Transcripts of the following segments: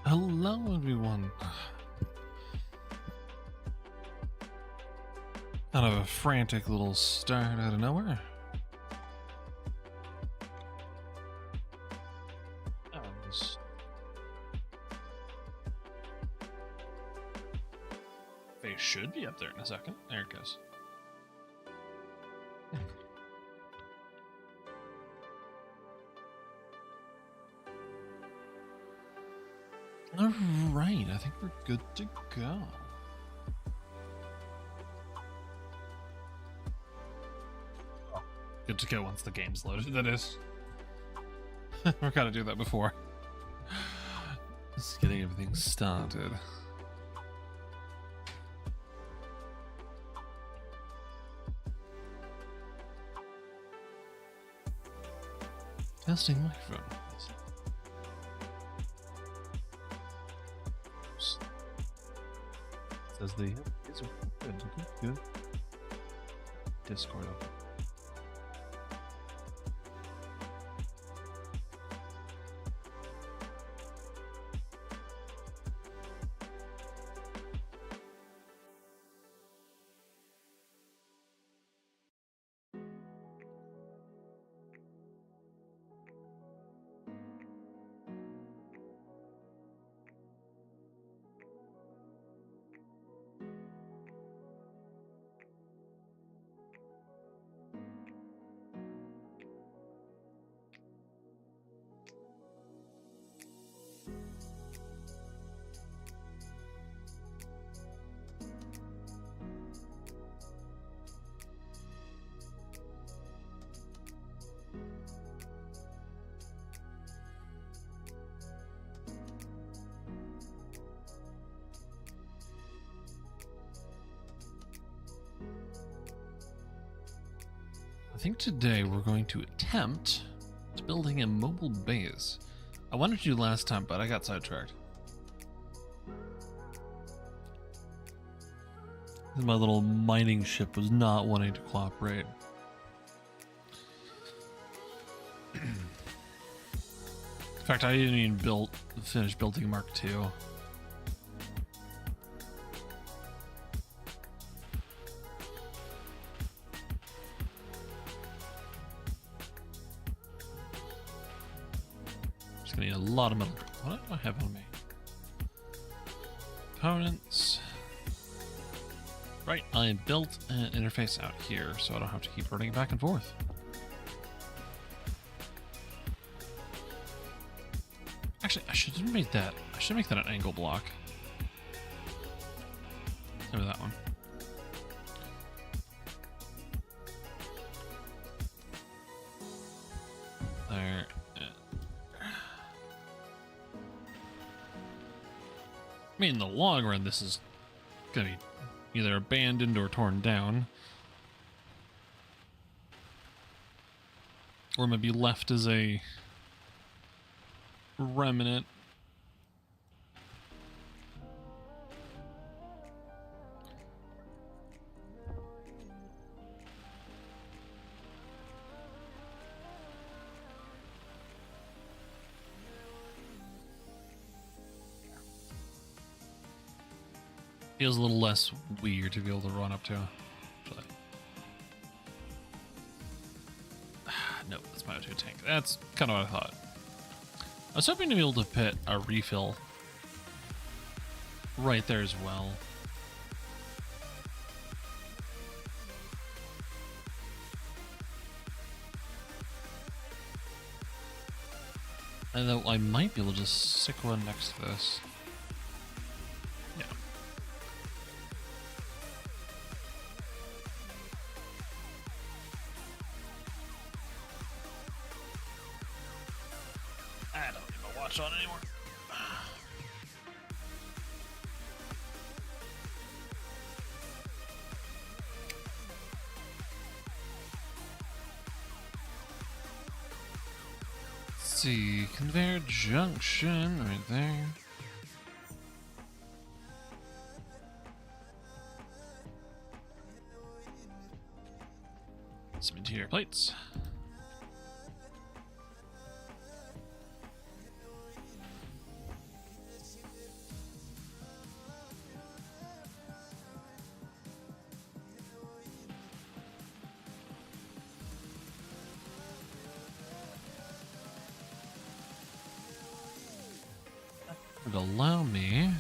Hello, everyone. Kind of a frantic little start out of nowhere. Face should be up there in a second. There it goes. All right, I think we're good to go. Oh, good to go once the game's loaded, that is. We're gonna do that before. Just getting everything started. Testing microphone. Says the is good. Discord open. I think today we're going to attempt building a mobile base. I wanted to do last time, but I got sidetracked. My little mining ship was not wanting to cooperate. In fact, I didn't even finish building Mark II. I need a lot of metal. What do I have on me? Components. Right, I built an interface out here, so I don't have to keep running back and forth. Actually, I should make that. I should make that an angle block. Maybe that one. There. I mean, in the long run, this is gonna be either abandoned or torn down, or maybe left as a remnant. Feels a little less weird to be able to run up to. Nope, that's my O2 tank. That's kind of what I thought. I was hoping to be able to put a refill right there as well. And though I might be able to just stick one next to this. Yeah. I don't need my watch on anymore. Let's see, conveyor junction right there. Some interior plates. would allow me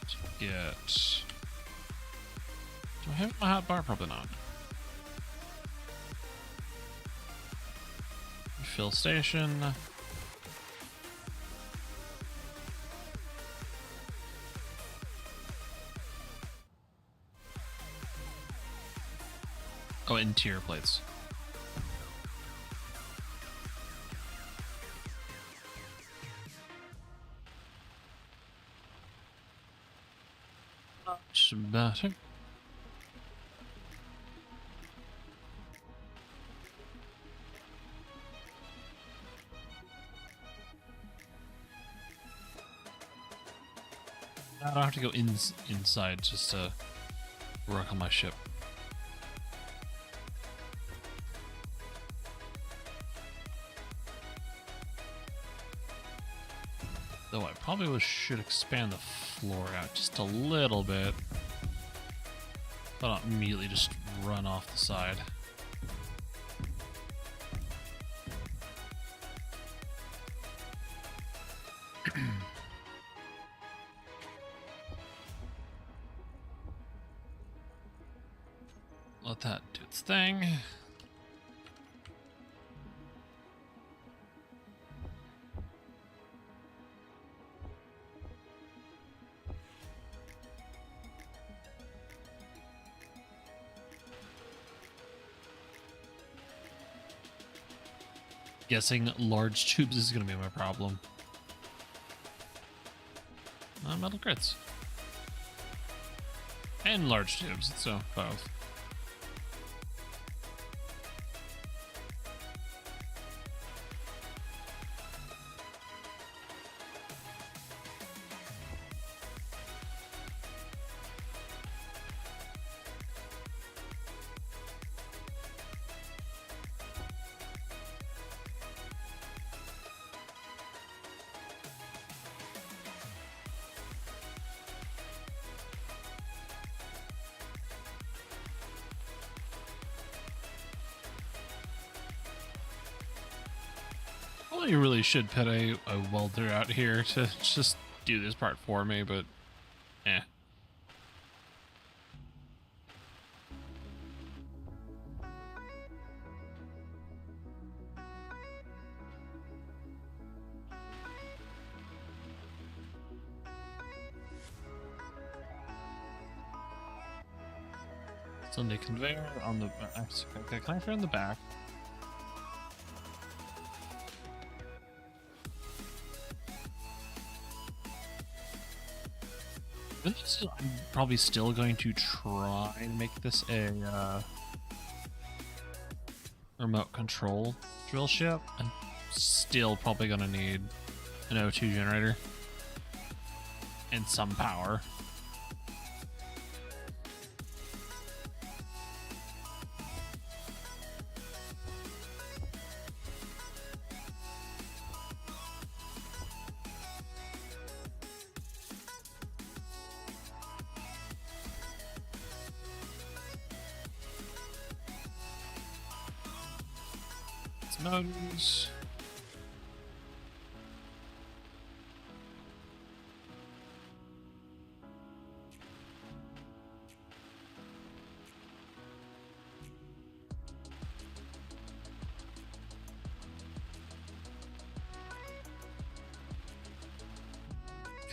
to get... Do I have my hot bar? Probably not. Refill station. Oh, interior plates. Much better. I don't have to go inside just to work on my ship. Though I probably should expand the floor out just a little bit. But not immediately just run off the side. Let that do its thing. Guessing large tubes is going to be my problem. Metal crits. And large tubes, so both. Well, you really should put a welder out here to just do this part for me, but eh. Sunday conveyor on the conveyor in the back. I'm probably still going to try and make this a remote control drill ship. I'm still probably going to need an O2 generator and some power. Motors.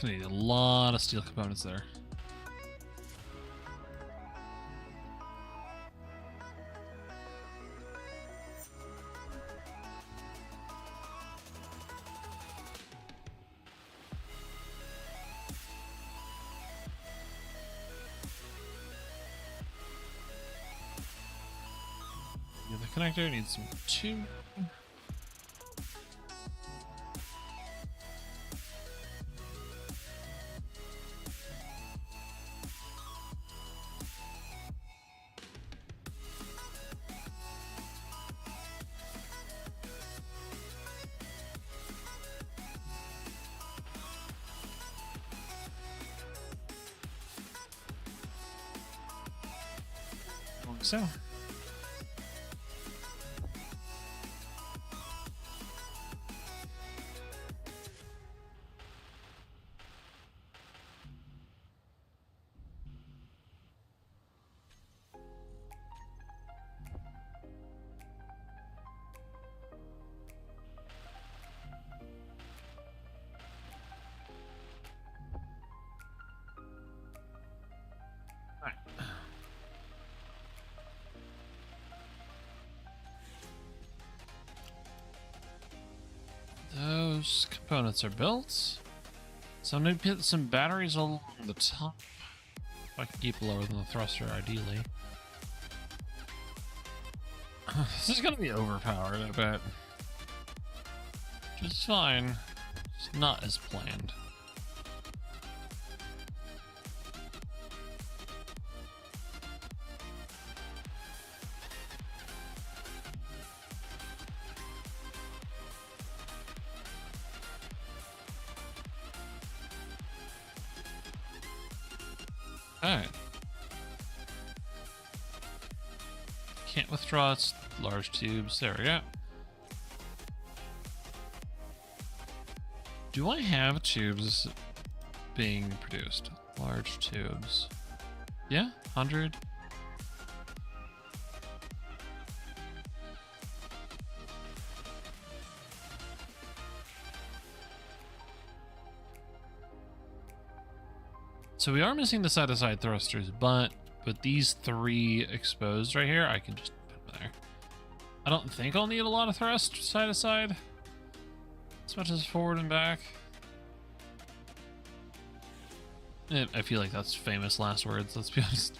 Gonna need a lot of steel components there. The connector needs some tube. Like so. those components are built. So I'm going to put some batteries along the top. If I can keep lower than the thruster, ideally. This is going to be overpowered, I bet. Which is fine. It's not as planned. Alright. Can't withdraw its large tubes. There we go. Do I have tubes being produced? Large tubes. Yeah, 100. So we are missing the side-to-side thrusters, but with these 3 exposed right here, I can just put them there. I don't think I'll need a lot of thrust side-to-side, as much as forward and back. I feel like that's famous last words, let's be honest.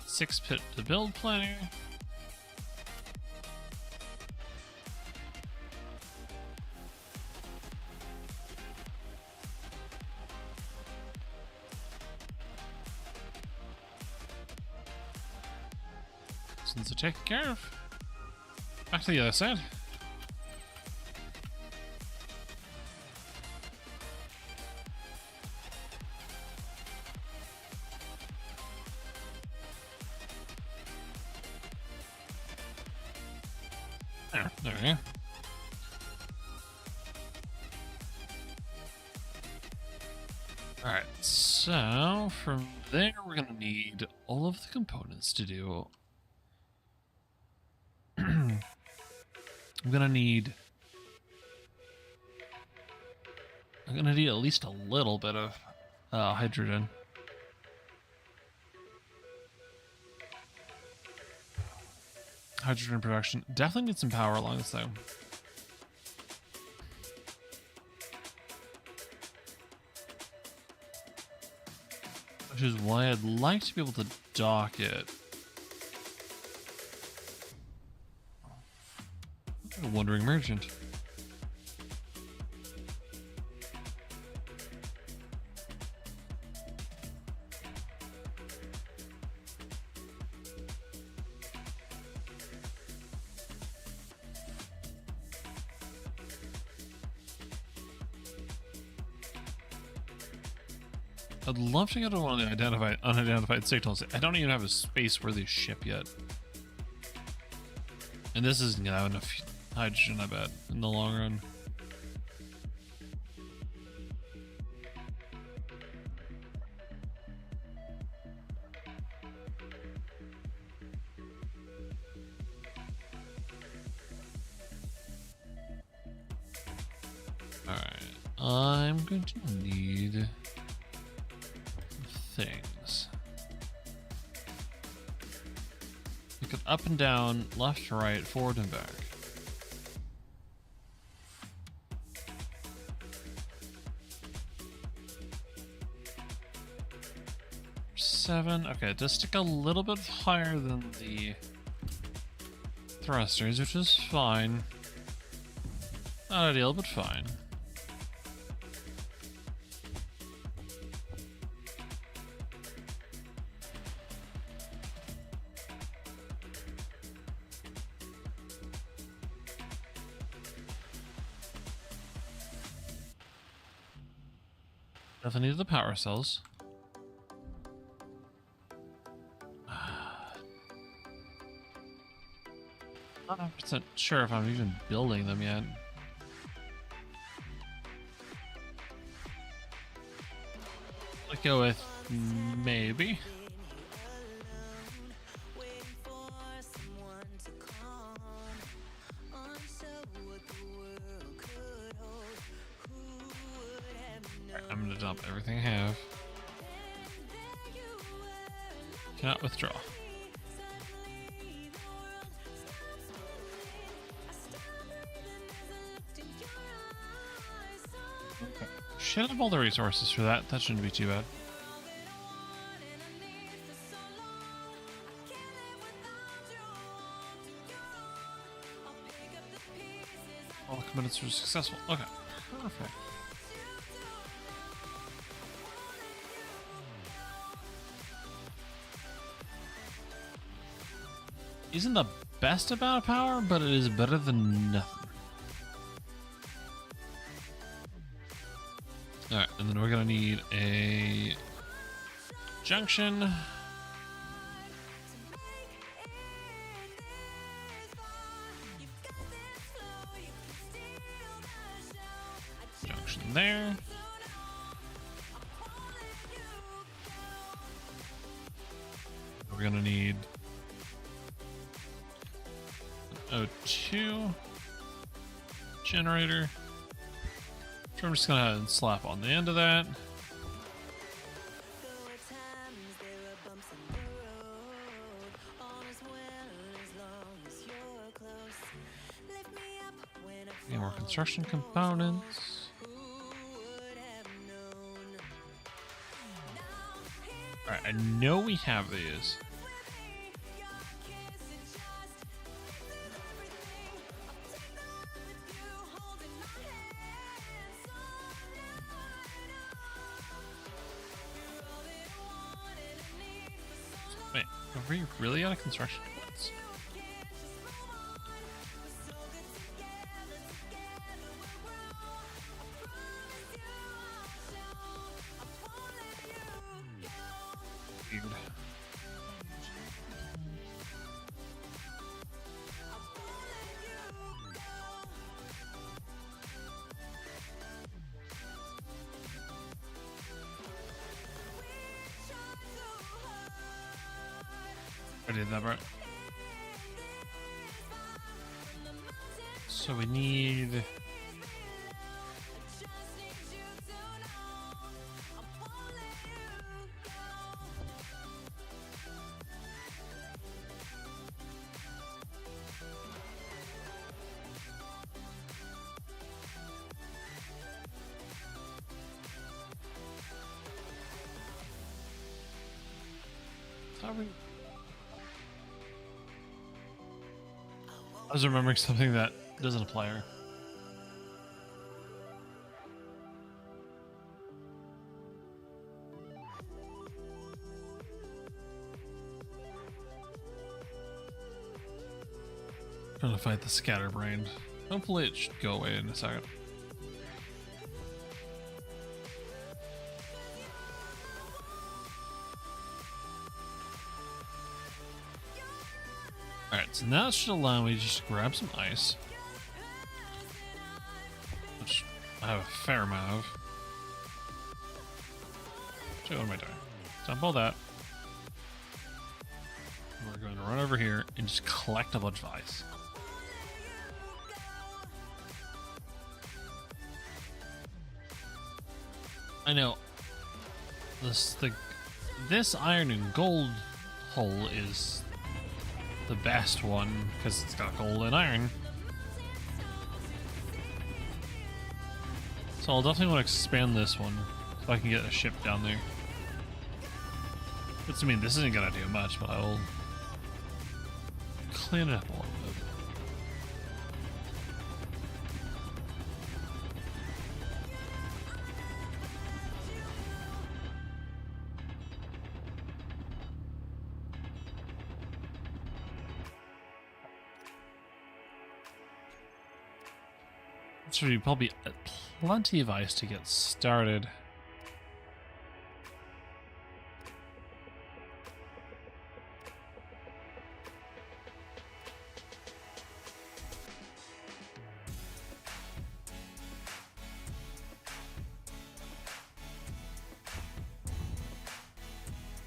Six pit to build planner. Since they're taken care of. Back to the other side. There we go. Alright, so from there we're going to need all of the components to do. I'm going to need at least a little bit of hydrogen. Hydrogen production. Definitely need some power along this though. Which is why I'd like to be able to dock it. A wandering merchant. I'd love to go to one of the unidentified signals. I don't even have a space-worthy ship yet. And this isn't gonna have enough hydrogen, I bet, in the long run. Alright, I'm going to need things. We could up and down, left to right, forward and back. Seven. Okay, it does stick a little bit higher than the thrusters, which is fine. Not ideal, but fine. Definitely need the power cells. Not 100% sure if I'm even building them yet. Let's go with maybe. I'm gonna dump everything I have. Cannot withdraw. Okay. Should have all the resources for that. That shouldn't be too bad. All commitments were successful. Okay. Perfect. Isn't the best amount of power, but it is better than nothing. Alright, and then we're gonna need a junction. Junction there. We're gonna need O2 generator. So I'm just gonna slap on the end of that. Any more construction components? Alright, I know we have these. Wait, are we really out of construction components? Weird. I did that right. So we need I was remembering something that doesn't apply here. Trying to fight the scatterbrained. Hopefully it should go away in a second. Alright, so now it should allow me to just grab some ice. Which I have a fair amount of. So what am I doing? Dump all that. We're going to run over here and just collect a bunch of ice. I know this iron and gold hole is the best one because it's got gold and iron. So I'll definitely want to expand this one so I can get a ship down there. Which, I mean, this isn't gonna do much, but I will clean it up a little bit. So you probably plenty of ice to get started.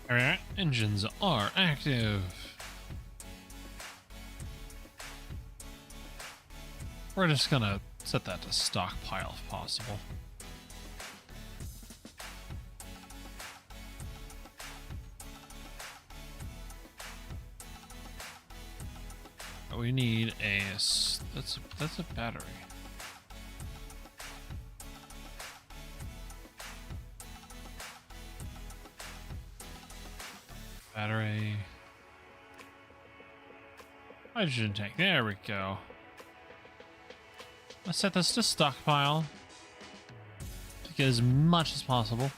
Alright, engines are active. We're just gonna set that to stockpile if possible. we need that's a battery. Battery. Hydrogen tank. There we go. Let's set this to stockpile to get as much as possible.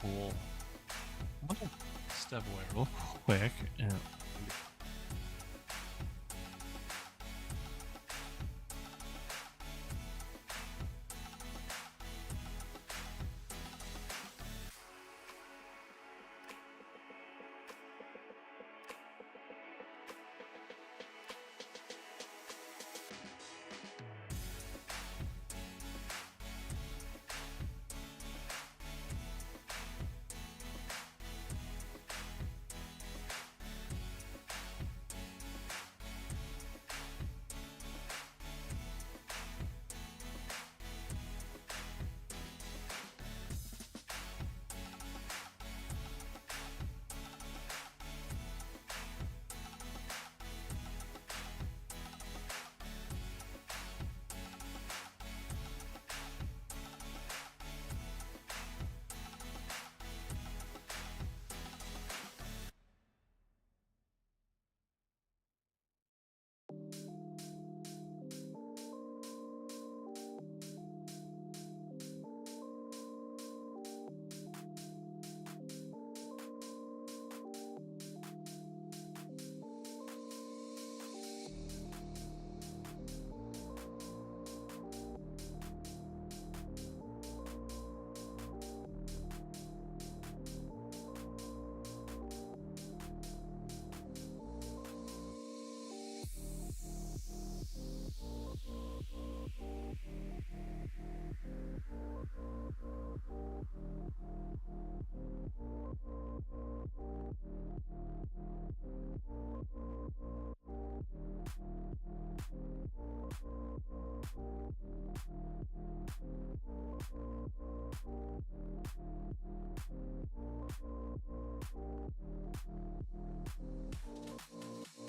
Cool. I'm gonna step away real quick and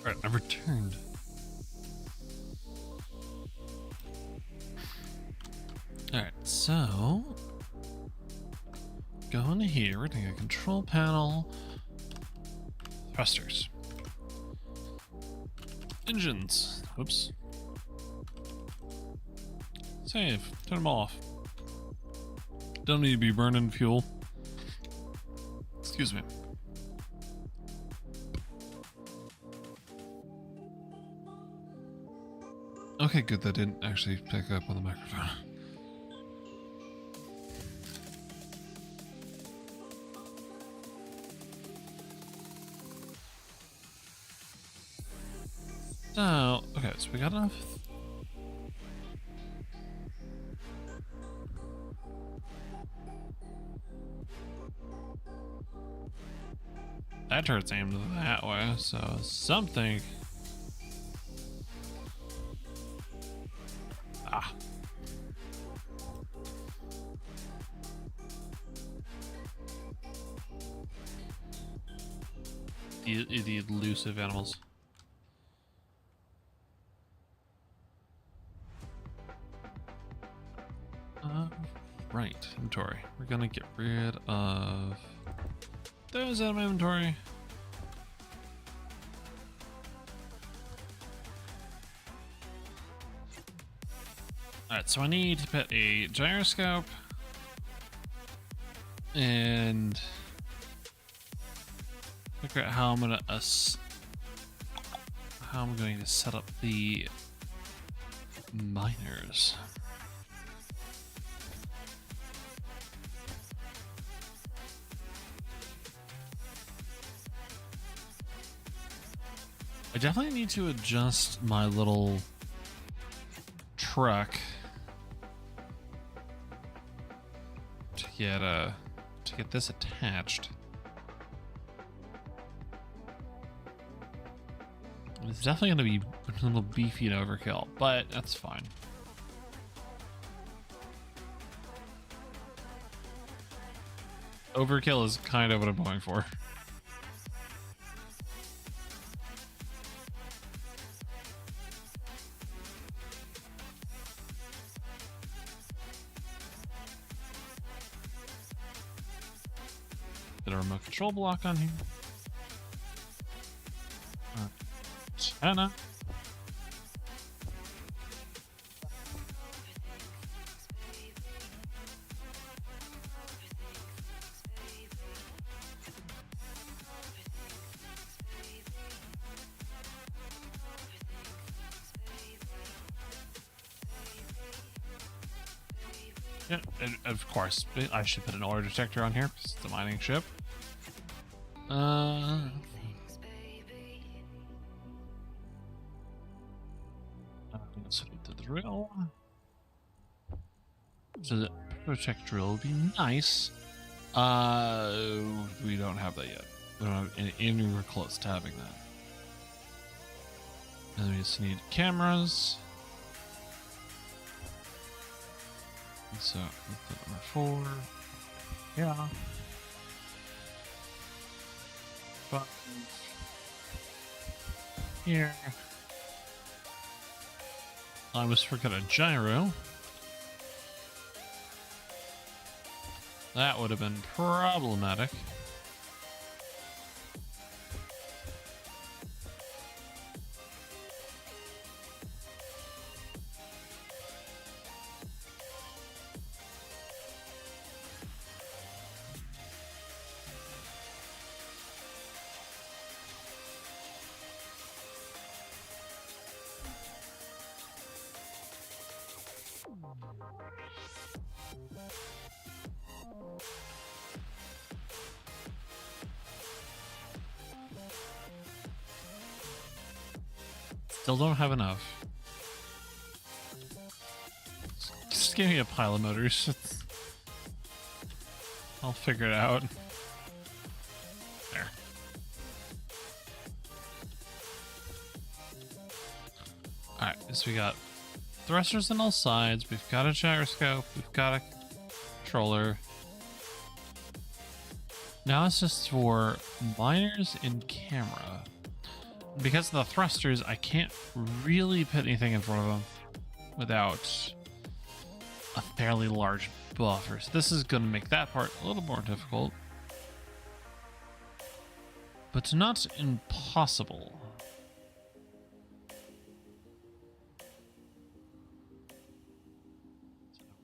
alright, I've returned. Alright, so go into here, we're gonna get control panel, thrusters, engines, whoops, save, turn them off, don't need to be burning fuel, excuse me. Okay, good, that didn't actually pick up on the microphone. So, okay, so we got enough. That turret's aimed that way, so something. Ah. The elusive animals. Right, inventory. We're gonna get rid of those out of my inventory. Alright, so I need to put a gyroscope and figure out how I'm going to set up the miners. I definitely need to adjust my little truck to get get this attached. It's definitely going to be a little beefy and overkill, but that's fine. Overkill is kind of what I'm going for. Put a remote control block on here. Antenna. Yeah, and of course, I should put an ore detector on here. It's the mining ship. So the drill. So the protect drill would be nice. We don't have that yet. We don't have anywhere close to having that. And we just need cameras. So number 4. Yeah. 5. Here. I almost forgot a gyro. That would have been problematic. Still don't have enough. Just give me a pile of motors. I'll figure it out. There. Alright, so we got thrusters on all sides, we've got a gyroscope, we've got a controller. Now it's just for miners and camera. Because of the thrusters, I can't really put anything in front of them without a fairly large buffer. So this is going to make that part a little more difficult. But not impossible.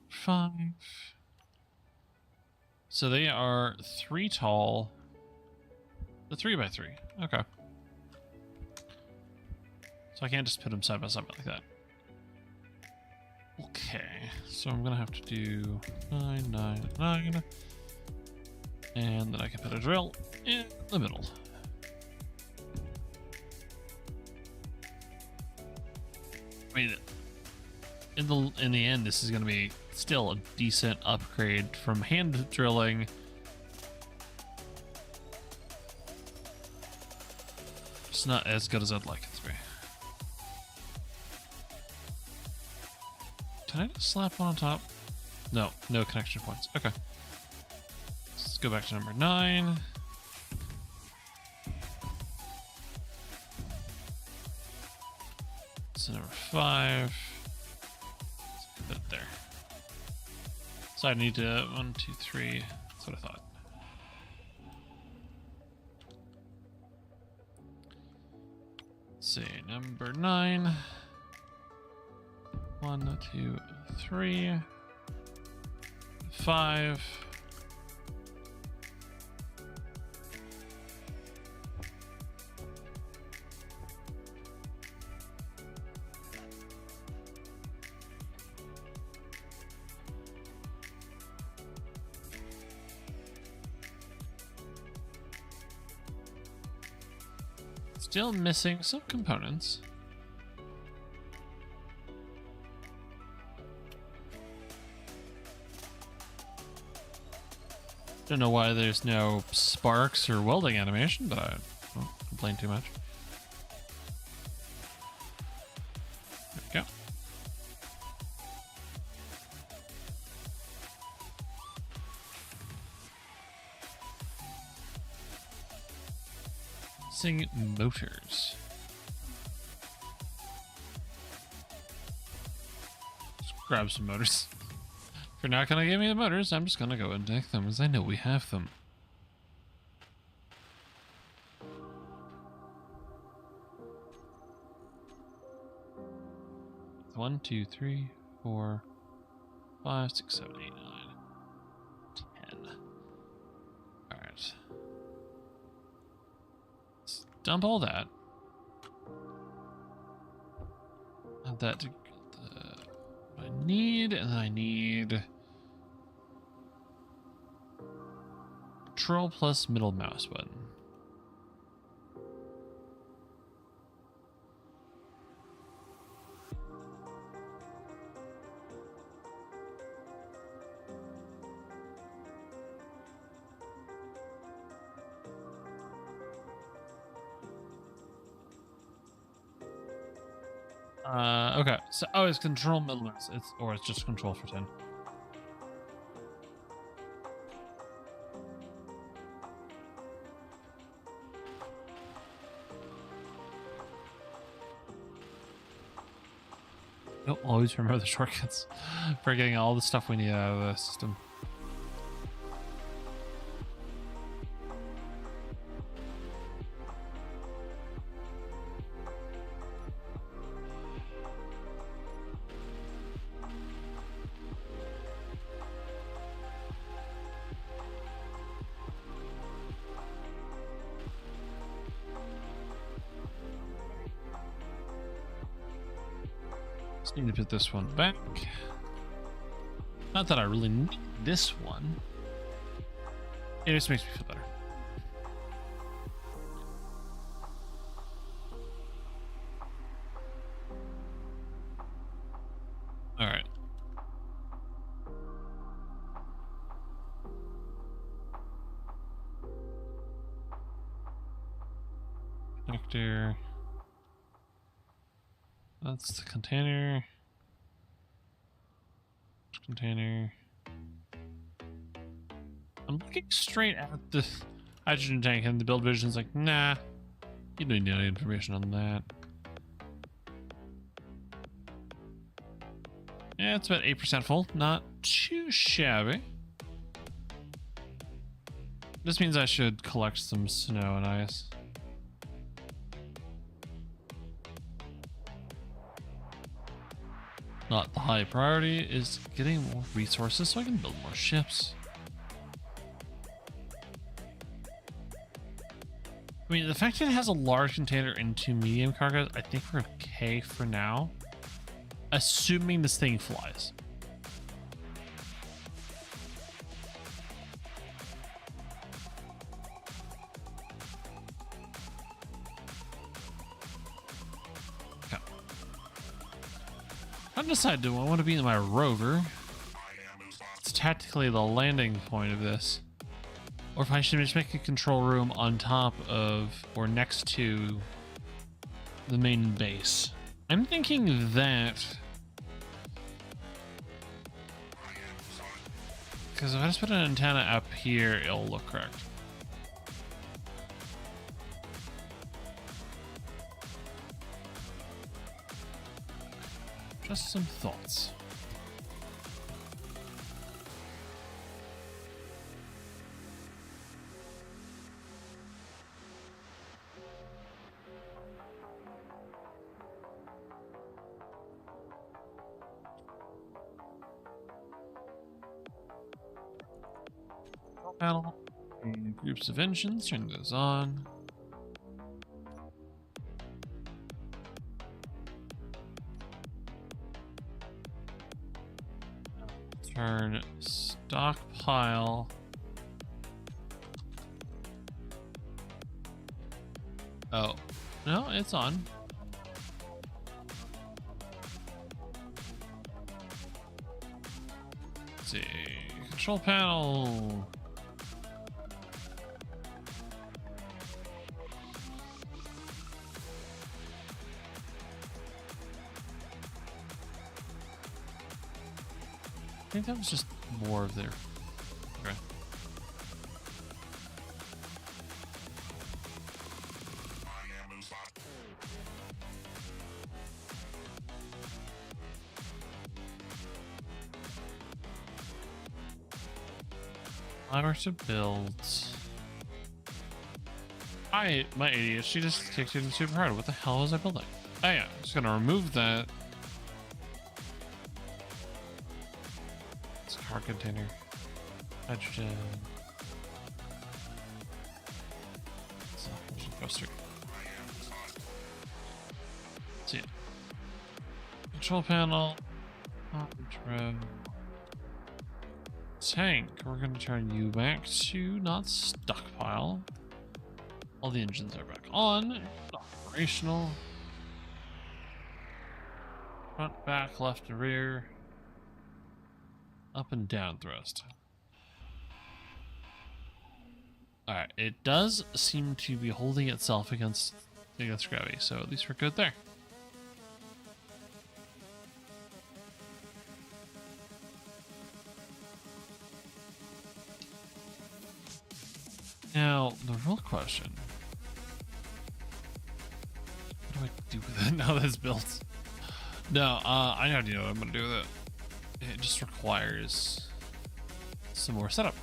Five. So they are 3 tall. The 3x3. Okay. So I can't just put them side by side like that. Okay, so I'm gonna have to do 9, 9, 9. And then I can put a drill in the middle. I mean, in the end, this is gonna be still a decent upgrade from hand drilling. It's not as good as I'd like it to be. Can I just slap one on top? No, no connection points. Okay. Let's go back to number 9. So number 5. Let's put it there. So I need to 1, 2, 3. That's what I thought. Let's see, number 9. 1, 2, 3, 5. Still missing some components. Don't know why there's no sparks or welding animation, but I won't complain too much. There we go. Sing motors. Just grab some motors. If you're not gonna give me the motors, I'm just gonna go and take them, because I know we have them. One, two, three, 4, 5, 6, 7, 8, 9, 10. Alright. Let's dump all that. Add that to what I need, and then I need Control plus middle mouse button. Okay, so it's control middle mouse. It's just control for 10. You'll always remember the shortcuts for getting all the stuff we need out of the system. Just need to put this one back. Not that I really need this one. It just makes me feel better. All right. Connector. That's the container. Container. I'm looking straight at the hydrogen tank, and the build vision's like, nah, you don't need any information on that. Yeah, it's about 8% full. Not too shabby. This means I should collect some snow and ice. Not the high priority is getting more resources so I can build more ships. I mean, the fact that it has a large container and 2 medium cargoes, I think we're okay for now. Assuming this thing flies. Okay. I decide, do I want to be in my rover? It's tactically the landing point of this. Or if I should just make a control room on top of or next to the main base. I'm thinking that, because if I just put an antenna up here, it'll look correct. Just some thoughts. Panel and groups of engines, turn those on. Turn stockpile. Oh, no, it's on. Let's see, control panel. think that was just more of their... Okay. Climber to build. My idiot, she just kicked it in super hard. What the hell was I building? Oh yeah, I'm just gonna remove that. It's a car container. Hydrogen. It's a hydrogen coaster. See it. Control panel. Intro. Tank. We're gonna turn you back to not stockpile. All the engines are back on. Operational. Front, back, left, and rear. Up and down thrust. Alright, it does seem to be holding itself against gravity, so at least we're good there. Now, the real question. What do I do with it now that it's built? No, I already know what I'm going to do with it. It just requires some more setup.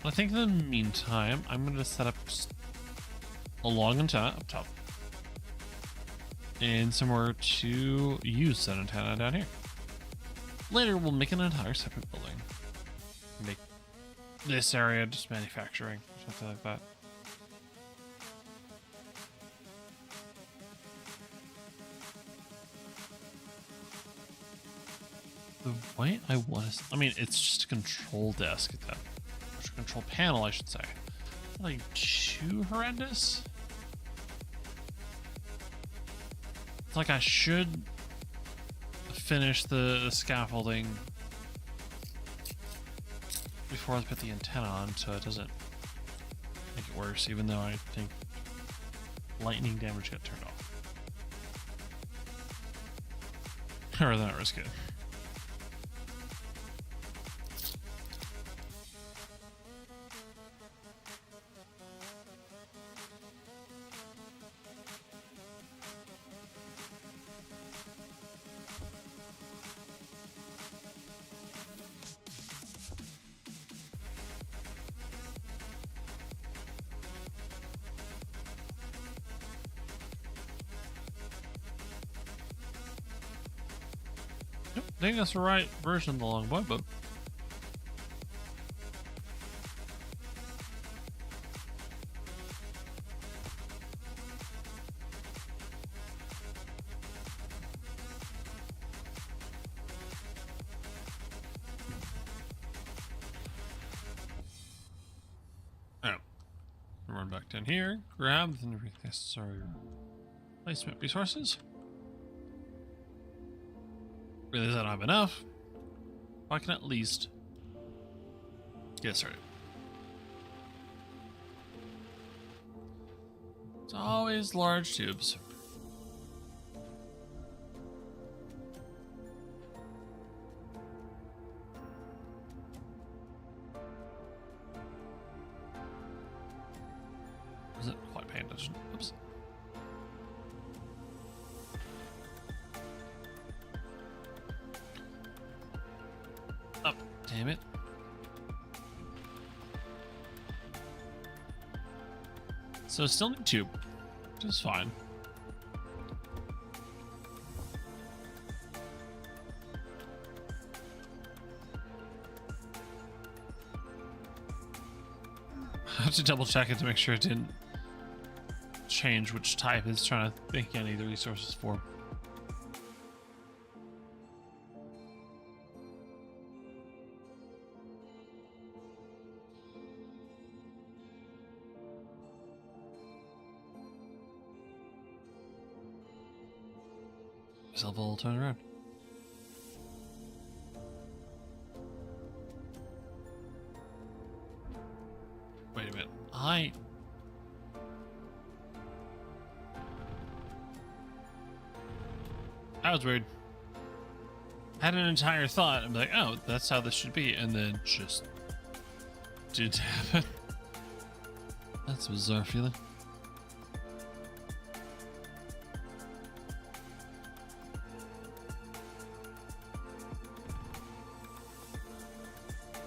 I think in the meantime, I'm going to set up a long antenna up top. And somewhere to use that antenna down here. Later, we'll make an entire separate building. Make this area just manufacturing, something like that. The way I want to... I mean, it's just a control desk at that. Control panel, I should say. Like, too horrendous? It's like I should finish the scaffolding before I put the antenna on so it doesn't make it worse, even though I think lightning damage got turned off. I'd rather not risk it. I think that's the right version of the longbow, but run back down here, grab the necessary placement resources. Realize I don't have enough. I can at least get started. It's always large tubes. Wasn't quite paying attention. Oops. Oh, damn it. So still need tube, which is fine. I have to double check it to make sure it didn't change which type it's trying to make any of the resources for. Myself a little turn around. Wait a minute. That was weird. Had an entire thought. I'm like, oh, that's how this should be, and then just didn't happen. That's a bizarre feeling.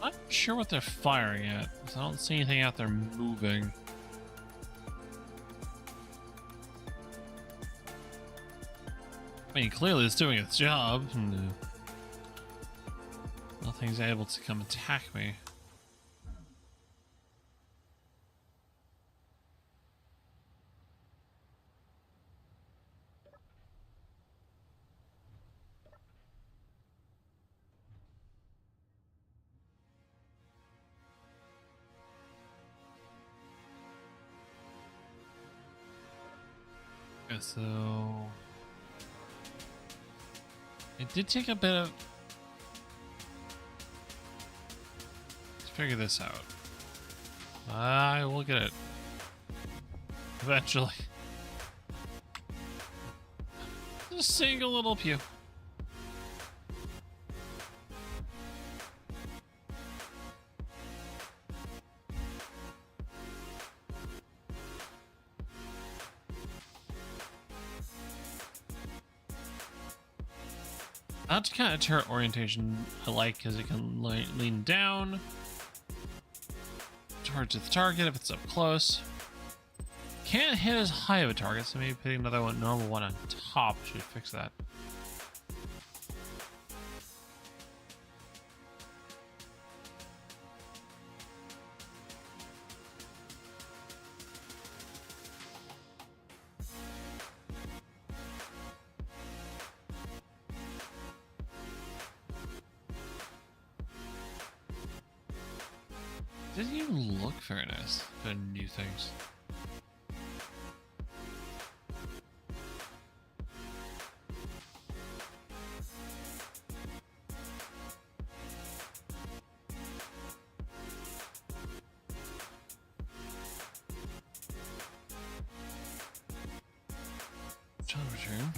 I'm not sure what they're firing at, because I don't see anything out there moving. I mean, clearly it's doing its job. Nothing's able to come attack me. Okay, so it did take a bit of... Let's figure this out. I will get it. Eventually. Just a single little pew. That's kind of turret orientation I like, because it can lean down towards the target if it's up close. Can't hit as high of a target, so maybe putting another one, normal one on top should fix that. Doesn't even look very nice. The new things. Time return.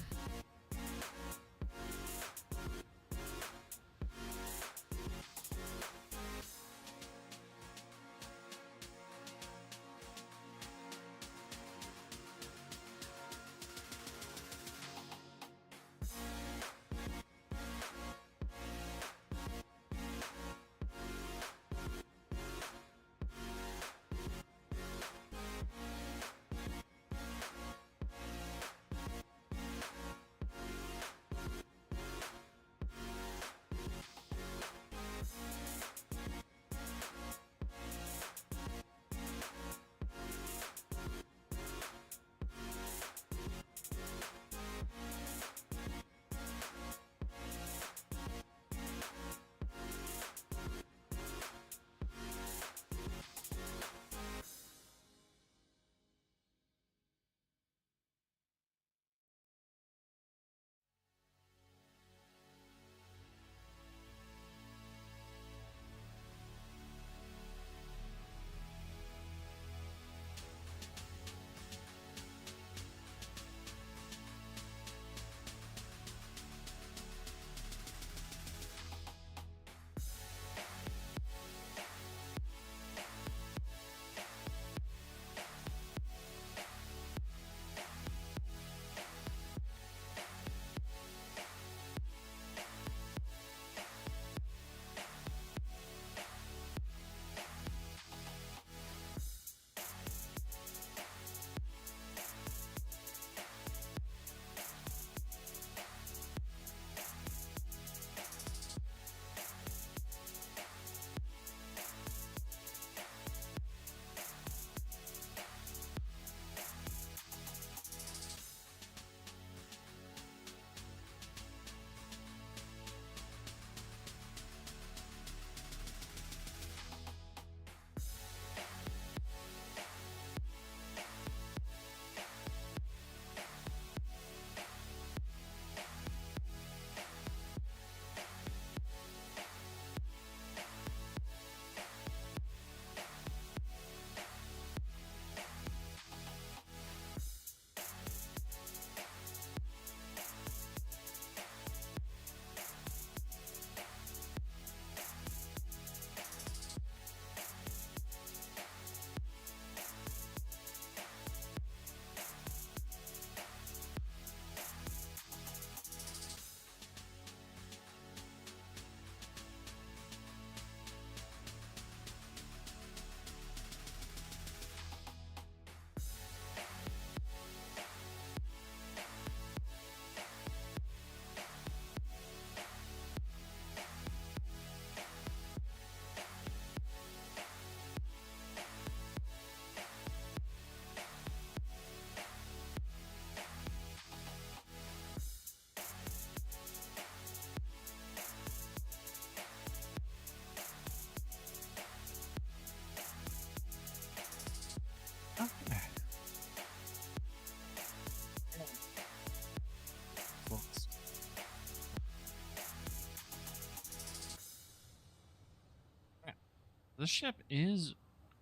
the ship is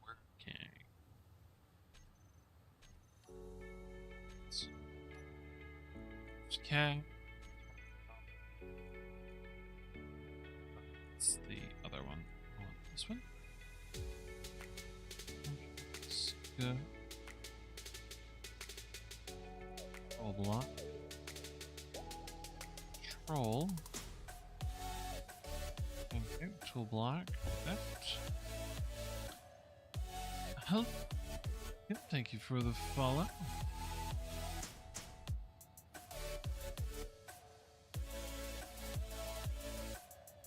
working. Okay. What's the other one? I want this one. Let's go. Control block. Control. Okay, tool block. That. Help. Yep, thank you for the follow.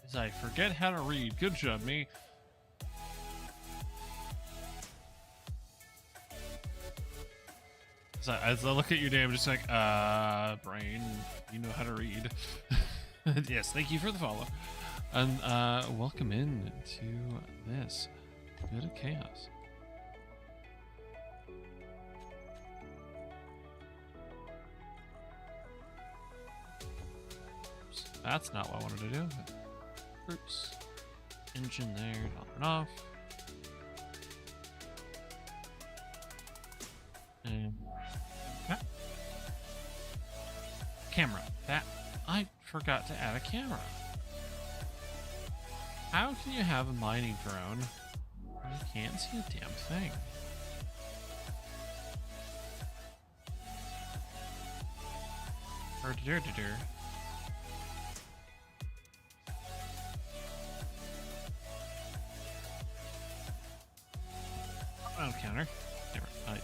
As I forget how to read. Good job, me. As I look at your name, I'm just like, brain, you know how to read. Yes, thank you for the follow. And welcome in to this bit of chaos. Oops, that's not what I wanted to do. Oops. Engine there, on and off. And okay. Camera. That I forgot to add a camera. How can you have a mining drone when you can't see a damn thing? Counter. Never. I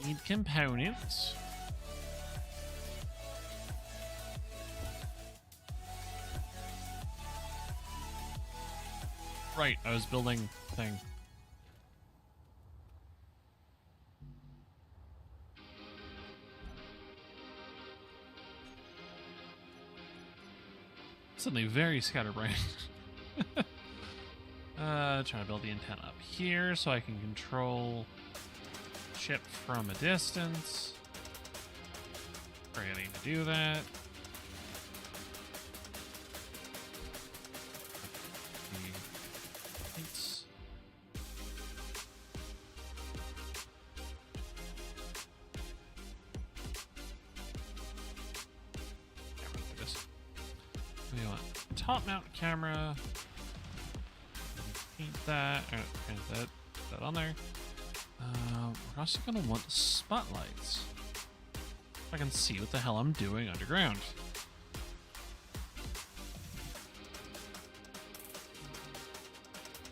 need components. Right, I was building thing. Suddenly very scatterbrained. Trying to build the antenna up here so I can control ship from a distance. Forgetting to do that. We want top mount camera. Paint that. Paint that. Put that on there. We're also gonna want spotlights. So I can see what the hell I'm doing underground.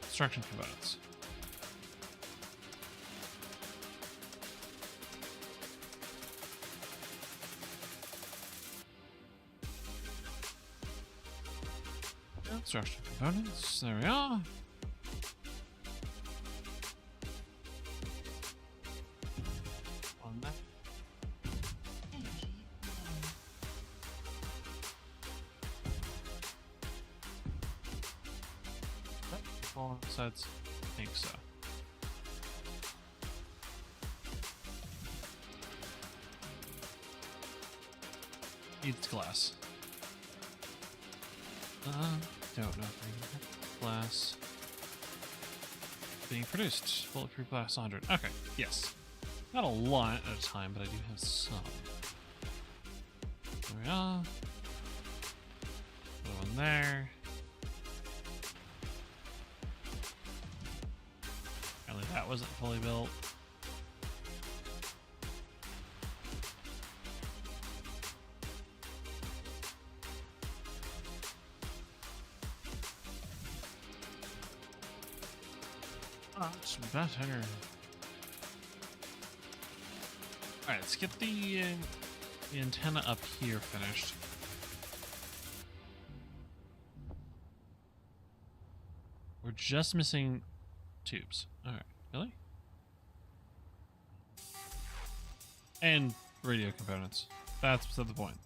Construction components. Construction components. There we are. On that. All sides. I think so. Needs glass. Don't know if I can glass being produced. Bulletproof glass 100. Okay, yes. Not a lot at a time, but I do have some. There we are. Go in there. Apparently that wasn't fully built. Much better. Alright, let's get the antenna up here finished. We're just missing tubes. Alright, really? And radio components. That's beside the point.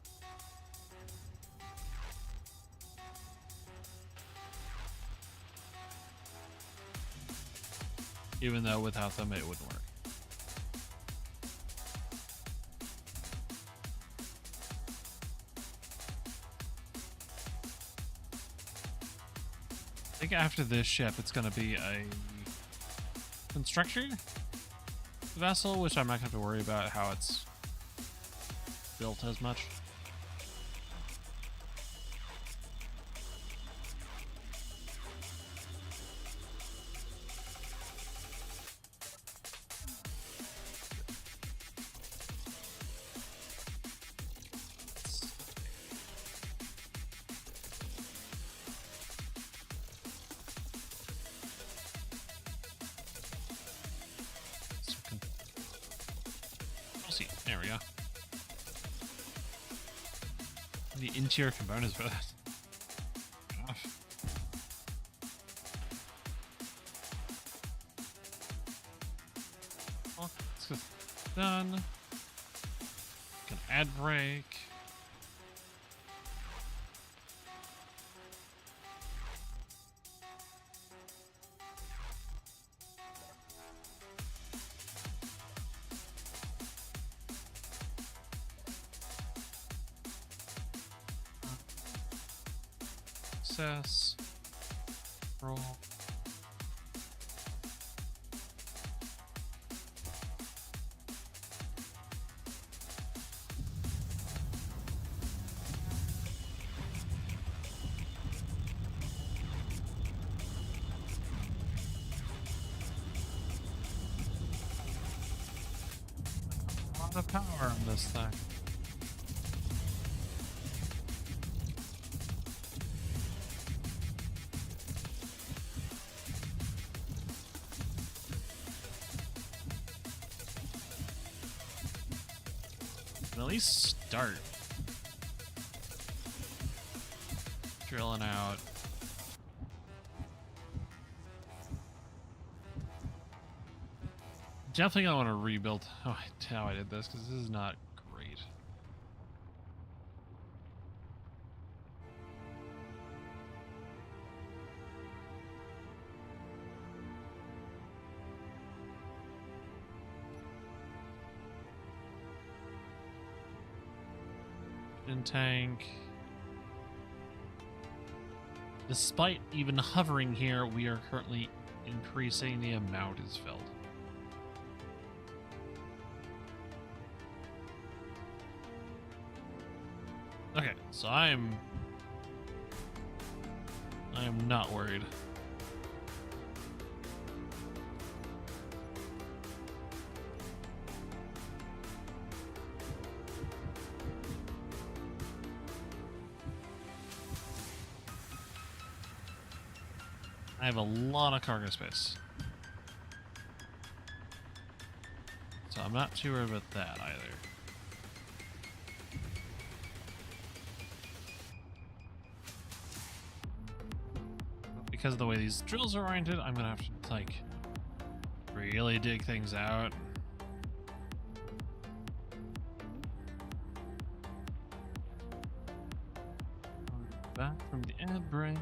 Even though without them it wouldn't work. think after this ship, it's going to be a constructor vessel, which I'm not going to have to worry about how it's built as much. There we go. The interior components for that. Enough. Well, let's get done. Can add brake. Access. Roll. A lot of power on this thing. At least start drilling out. Definitely gonna want to rebuild how I did this, because this is not great. Tank. Despite even hovering here, we are currently increasing the amount is filled. Okay, so I am not worried. I have a lot of cargo space. So I'm not too worried about that either. Because of the way these drills are oriented, I'm gonna have to, like, really dig things out. Back from the ad brain.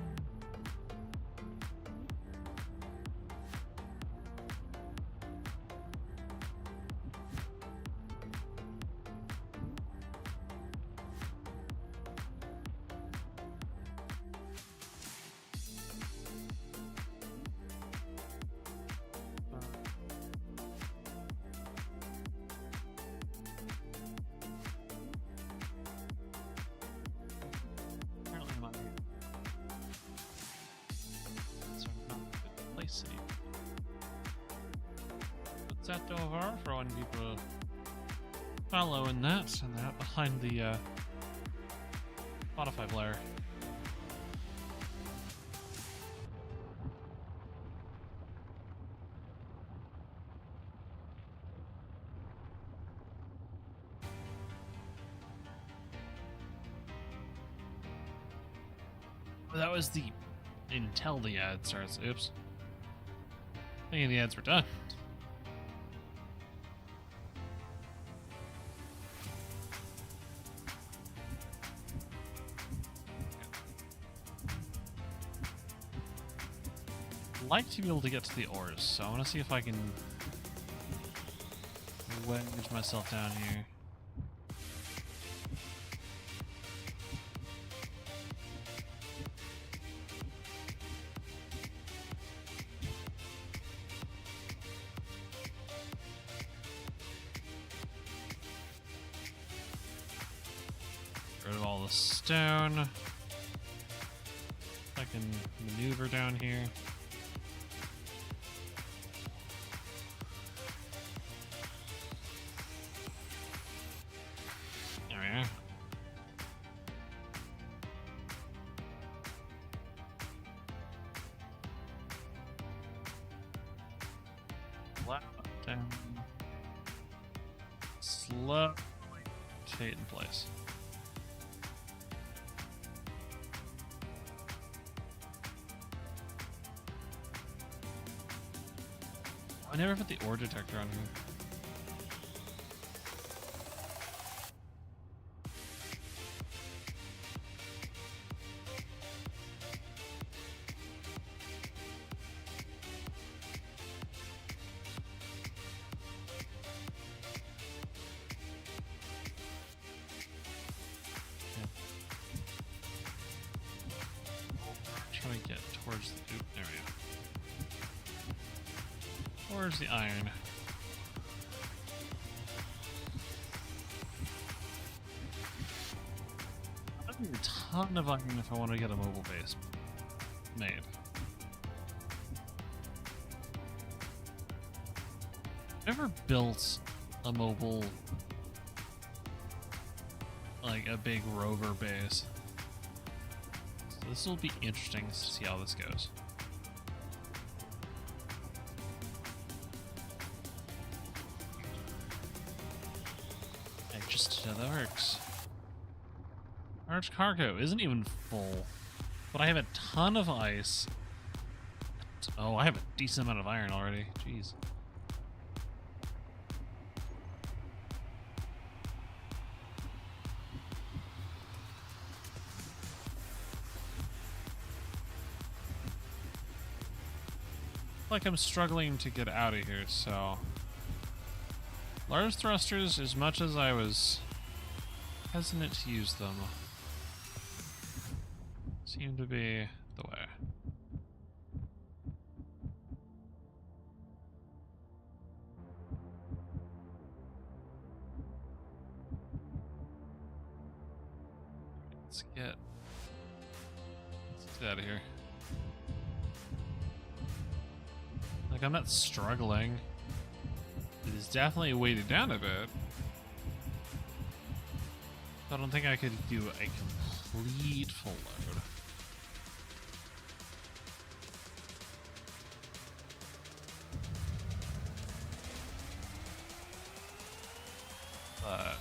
Put that over for when people following that, and that behind the Spotify player. That was the until the ad starts. Oops. Thinking the ads were done. I'd like to be able to get to the ores, so I want to see if I can wedge myself down here. rid of all the stone. I can maneuver down here. There we are. Down. Slow. Stay in place. I never put the ore detector on here. Trying to get towards the oop, there we go. Where's the iron? I need a ton of iron if I want to get a mobile base made. Never built a mobile, like a big rover base. So this will be interesting to see how this goes. Just the Arcs. Arch cargo isn't even full, but I have a ton of ice. Oh, I have a decent amount of iron already. Jeez. Like I'm struggling to get out of here, so large thrusters, as much as I was hesitant to use them, seem to be the way. Let's get out of here. Like, I'm not struggling. It is definitely weighted down a bit. I don't think I could do a complete full load. But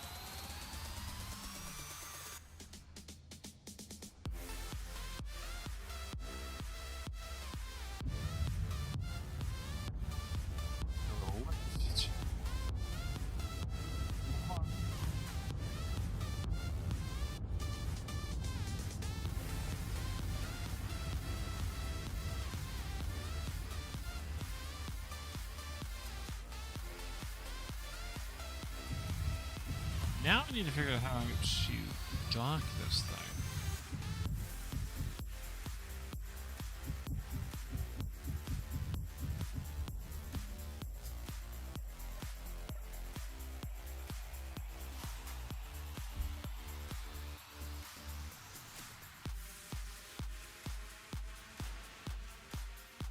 now I need to figure out how I'm going to dock this thing.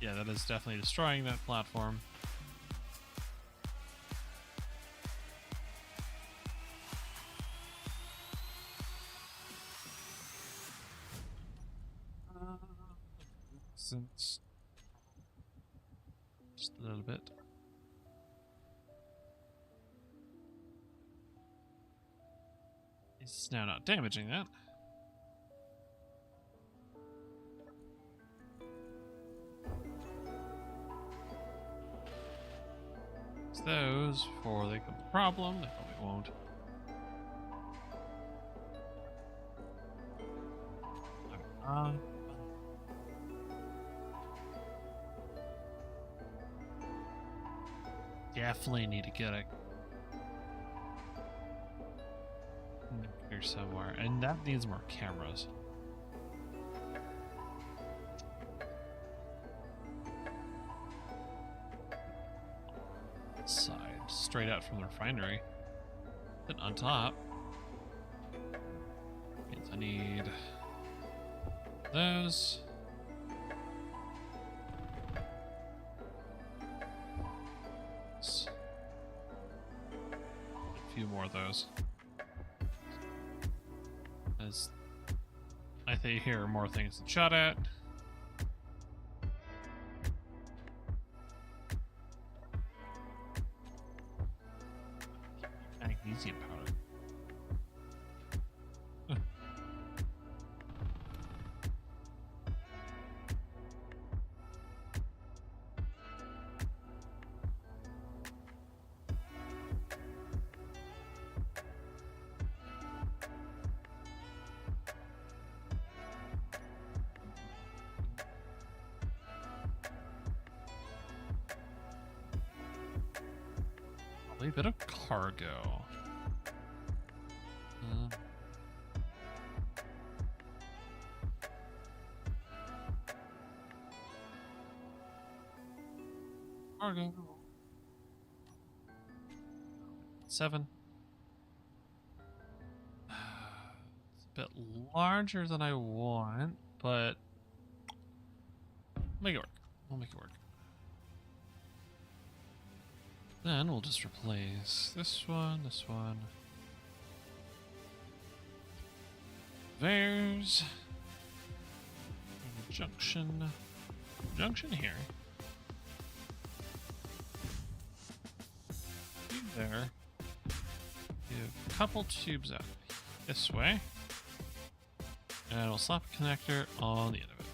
Yeah, that is definitely destroying that platform. Since just a little bit. It's now not damaging that. It's those before they become a problem. They probably won't. Definitely need to get a here somewhere, and that needs more cameras. Side, straight out from the refinery. Then on top, I need those. A few more of those. As I think here are more things to shot at. Magnesium powder. A bit of cargo. Cargo. 7. It's a bit larger than I want, but make it work. We'll make it work. Then we'll just replace this one, There's a junction here. There. You have a couple tubes out this way. And we'll slap a connector on the end of it.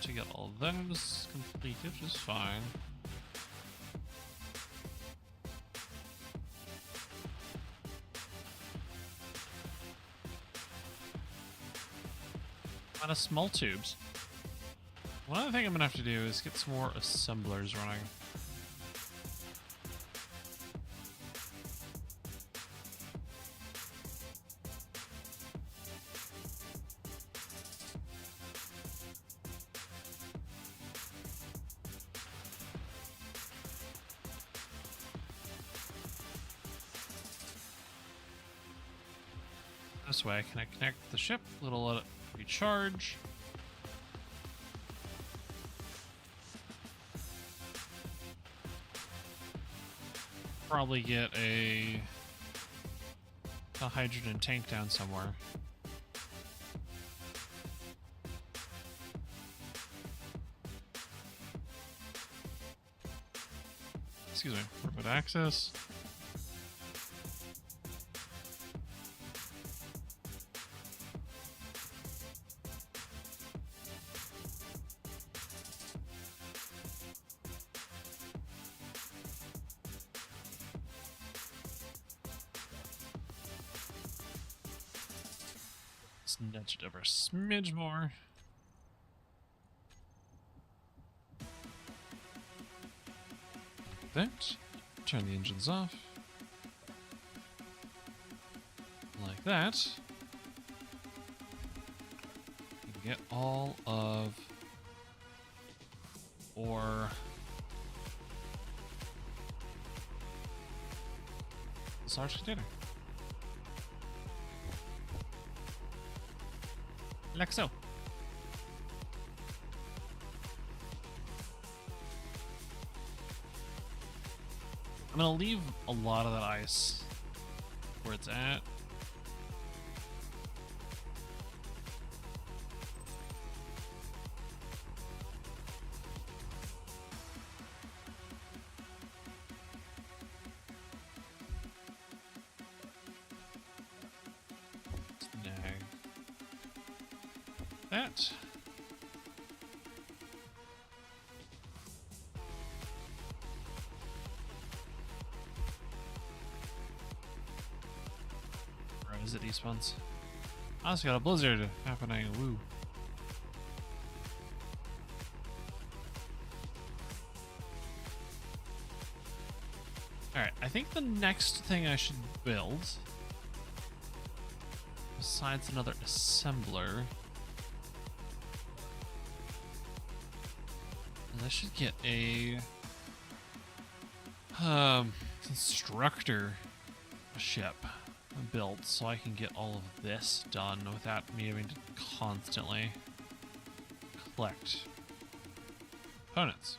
To get all those completed, which is fine. Out of small tubes. One other thing I'm gonna have to do is get some more assemblers running. This way, can I connect the ship? It'll let it recharge. Probably get a hydrogen tank down somewhere. Excuse me, remote access. Let's nudge it over a smidge more. That. Turn the engines off. Like that. You can get all of or this large container. Like so. I'm gonna leave a lot of that ice where it's at. Snag that. ones. I also got a blizzard happening. Woo. Alright, I think the next thing I should build, besides another assembler, is I should get a constructor ship built so I can get all of this done without me having to constantly collect components.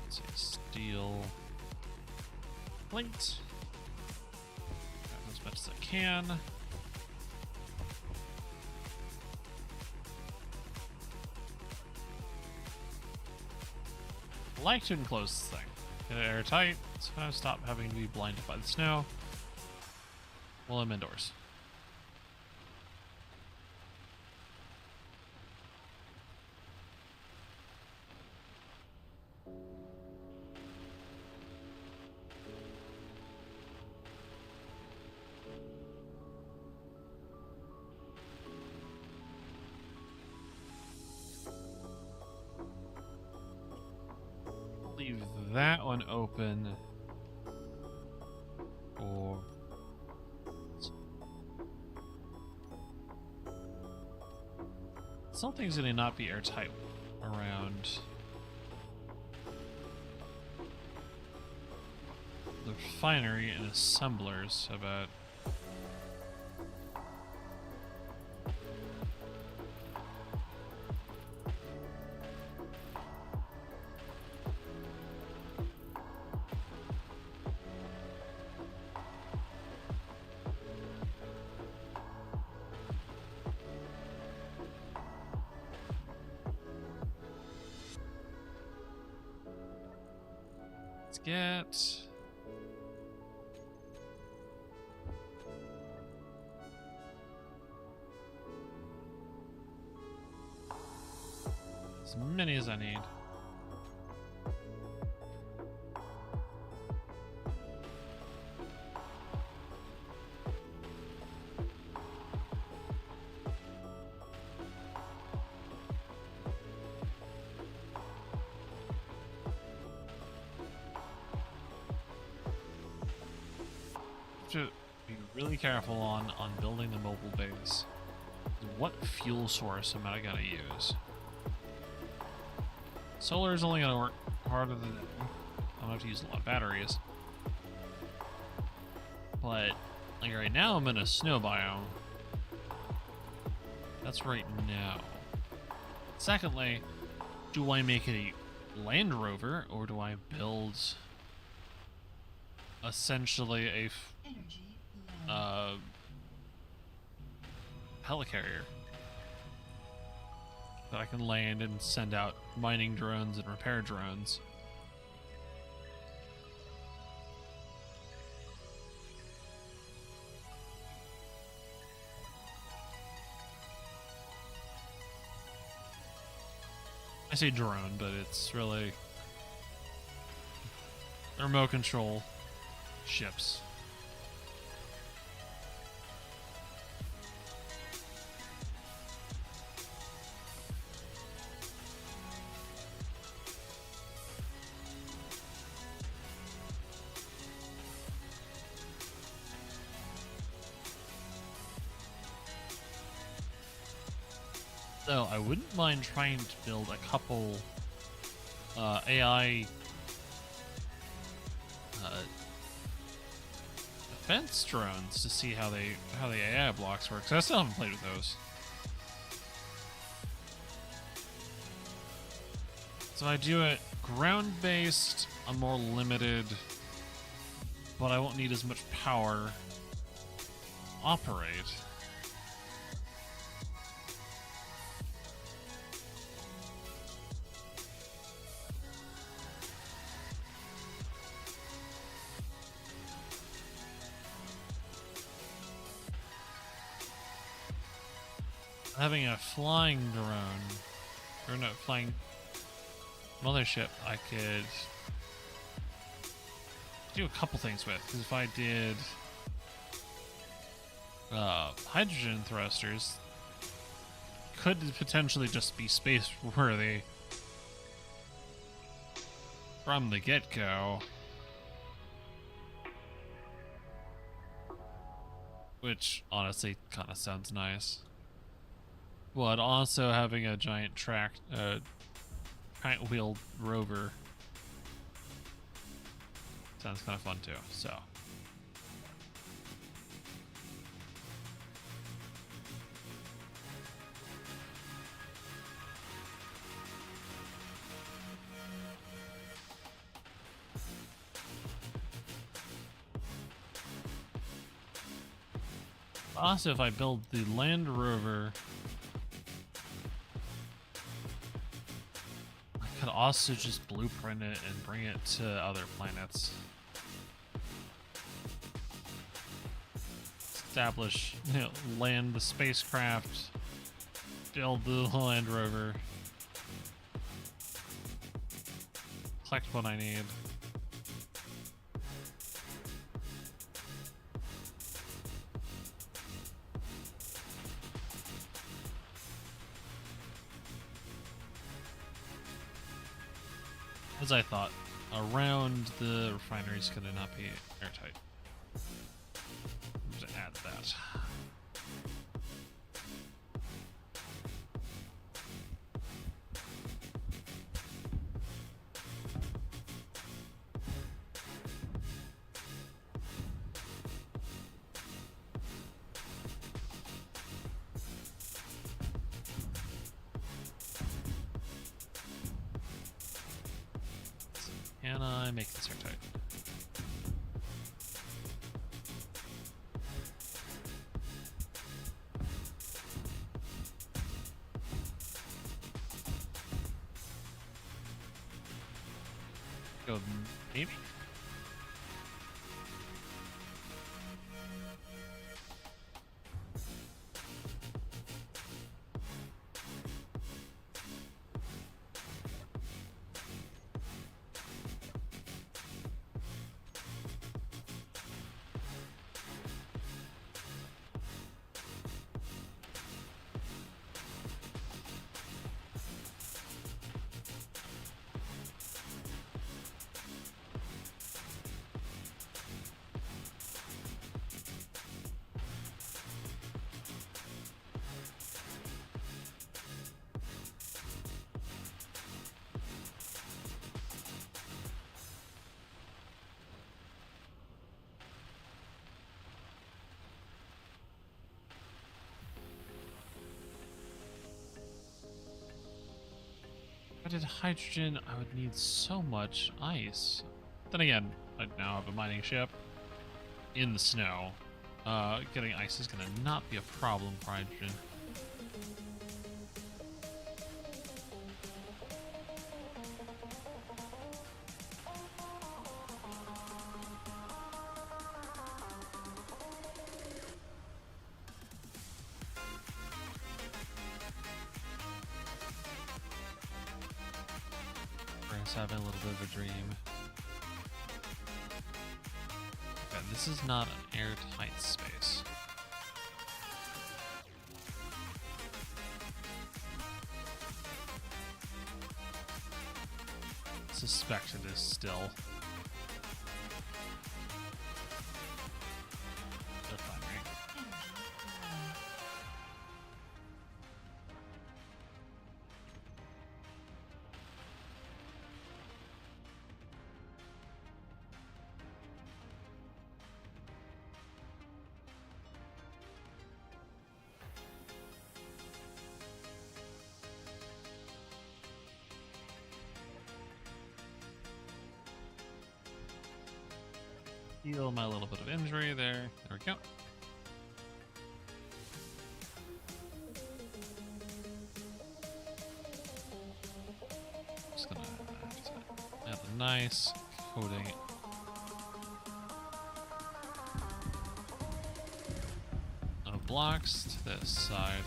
Let's see, steel plate. Grab as much as I can. I like to enclose this thing. Get it airtight, so I stop having to be blinded by the snow while I'm indoors. Leave that one open, or something's gonna not be airtight around the refinery and assemblers. About get as many as I need. To be really careful on building the mobile base. What fuel source am I gonna use? Solar is only gonna work harder than I'm gonna have to use a lot of batteries. But like right now I'm in a snow biome. That's right now. Secondly, do I make it a Land Rover or do I build essentially a helicarrier that I can land and send out mining drones and repair drones? I say drone, but it's really remote control ships. So I wouldn't mind trying to build a couple AI defense drones to see how the AI blocks work. So I still haven't played with those. So I do it ground-based, I'm more limited, but I won't need as much power to operate. Having a flying drone, or no, flying mothership, I could do a couple things with. Because if I did hydrogen thrusters, could potentially just be space worthy from the get-go, which honestly kind of sounds nice. But also having a giant giant wheeled rover sounds kind of fun too. So. Also, if I build the Land Rover, I could also just blueprint it and bring it to other planets. Establish, land the spacecraft, build the Land Rover, collect what I need. As I thought, around the refinery is going to not be airtight. Just add that. Can I make this airtight? Go, maybe? If I did hydrogen, I would need so much ice. Then again, I now have a mining ship in the snow. Getting ice is gonna not be a problem for hydrogen. Having a little bit of a dream. Okay, this is not an airtight space. Suspect it is still. Refinery. Heal my little bit of injury there. There we go. Just gonna add a nice coating. Of blocks to this side.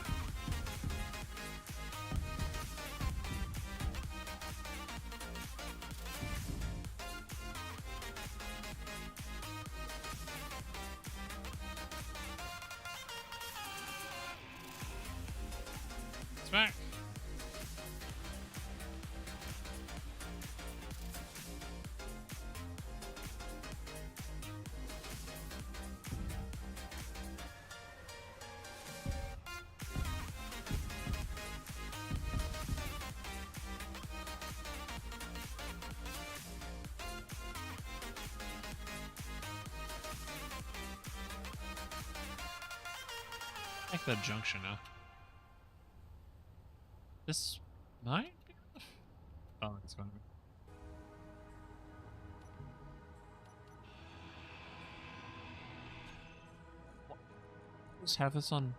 It's back. I like that junction now. This might be enough. Oh, it's going to be. What? Just have this on.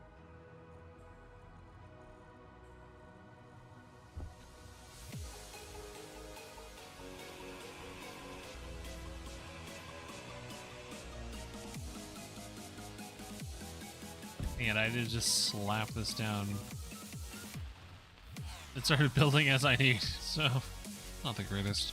And I did just slap this down. It started building as I need, so not the greatest.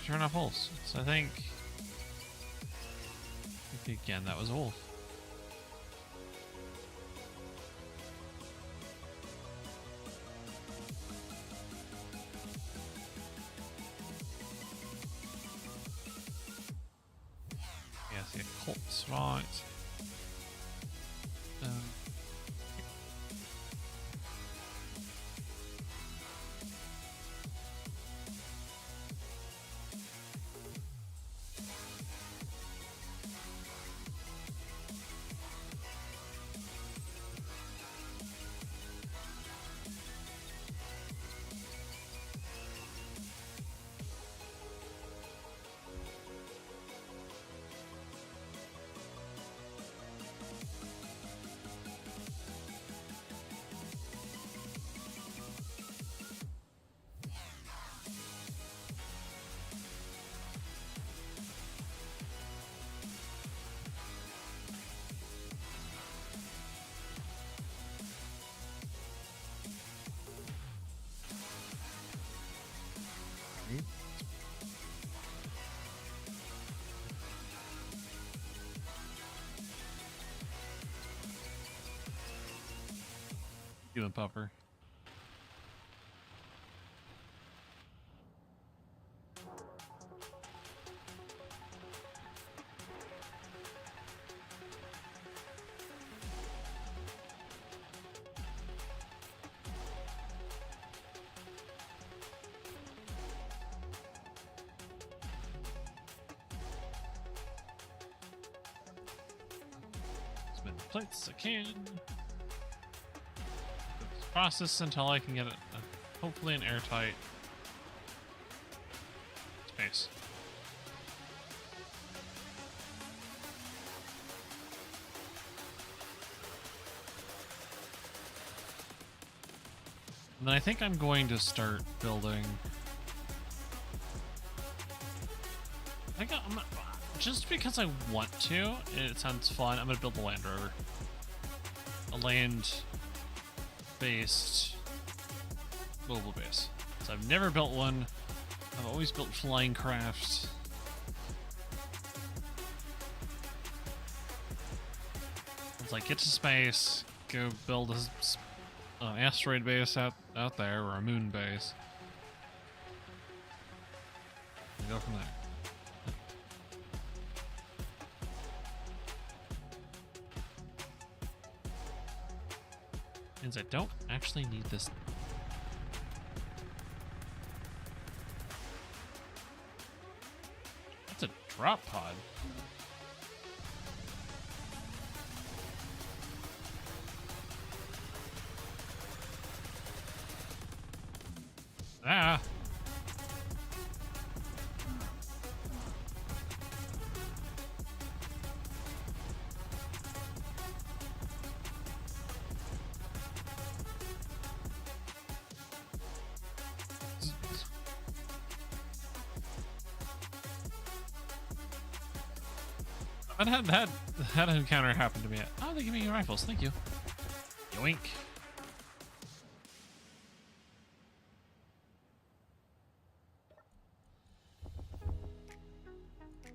Turn off holes. So I think again that was a wolf. Yeah, see a Colt's right. Doing puffer. As many plates as I can. Process until I can get it, hopefully an airtight space. And then I think I'm going to start building. Just because I want to, it sounds fun. I'm gonna build a Land Rover, a land-based mobile base. So I've never built one. I've always built flying craft. It's like get to space, go build an asteroid base out there, or a moon base, and go from there. Means I don't actually need this. That's a drop pod. Ah. That encounter happened to me. Oh, they give me rifles. Thank you. Yoink.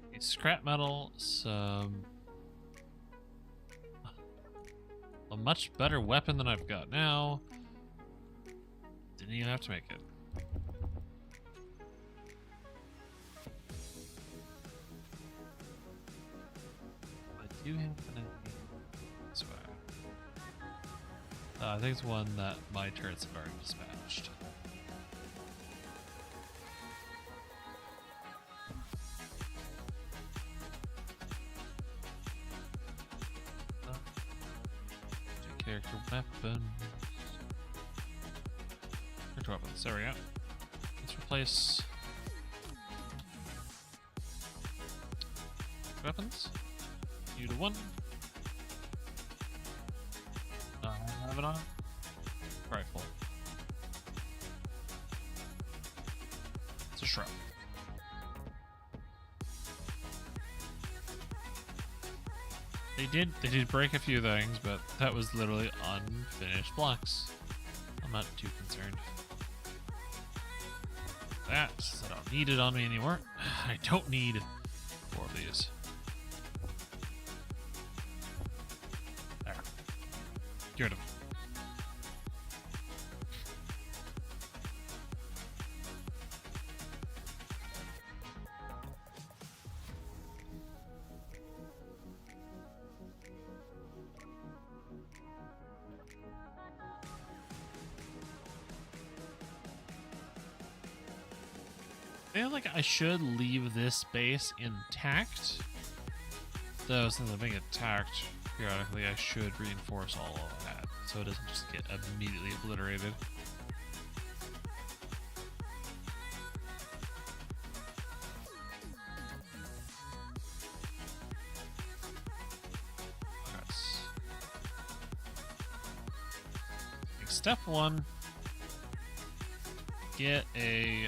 Okay, scrap metal, some... A much better weapon than I've got now. Didn't even have to make it. I do have an enemy this way. I think it's one that my turrets have already dispatched. Character weapons. Character weapons. There we go. Let's replace weapons. You to one. Have it on. Rifle. It's a shrub. They did break a few things, but that was literally unfinished blocks. I'm not too concerned. That, I don't need it on me anymore. I don't need 4 of these. There. Get rid of them. I feel like I should leave this base intact. Though, since I'm being attacked periodically, I should reinforce all of that so it doesn't just get immediately obliterated. Yes. Step 1. Get a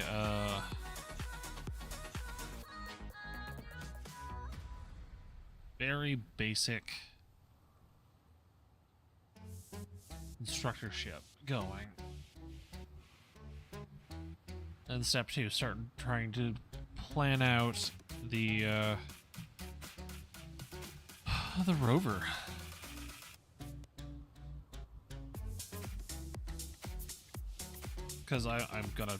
very basic instructorship going. And step 2, start trying to plan out the rover. Because I'm gonna...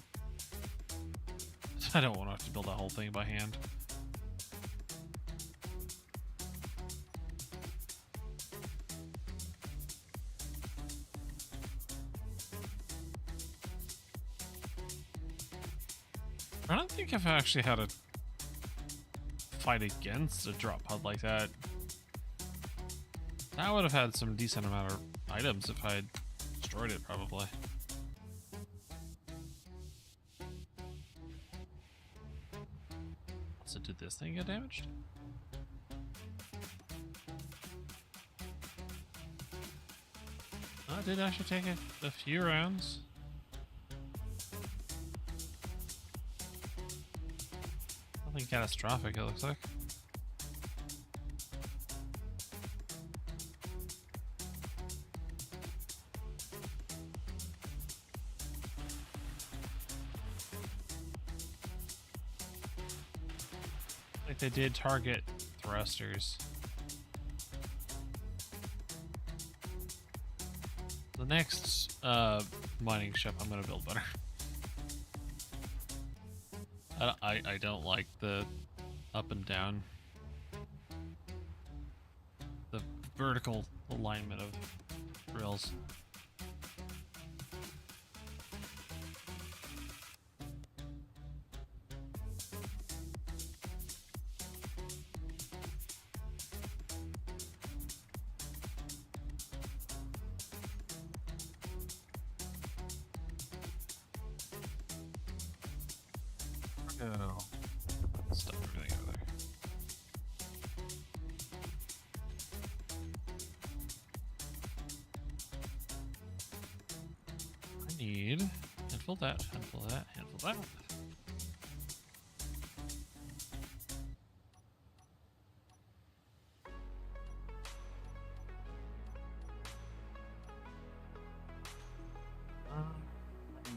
I don't want to have to build that whole thing by hand. I don't think I've actually had a fight against a drop pod like that. I would have had some decent amount of items if I had destroyed it, probably. So did this thing get damaged? Oh, it did actually take a few rounds. Nothing catastrophic, it looks like. Like they did target thrusters. The next mining ship I'm gonna build better. I don't like the up and down, the vertical alignment of rails. Oh, stuff everything over there. I need handful of that, handful of that, handful of that.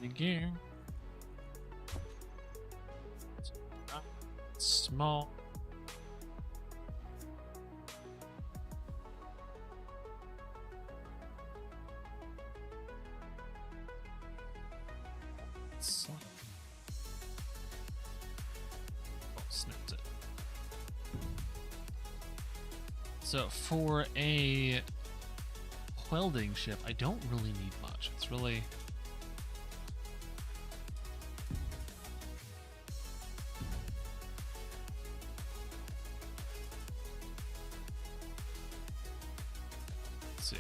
the gear. Small. Snipped it. So for a welding ship, I don't really need much. It's really see.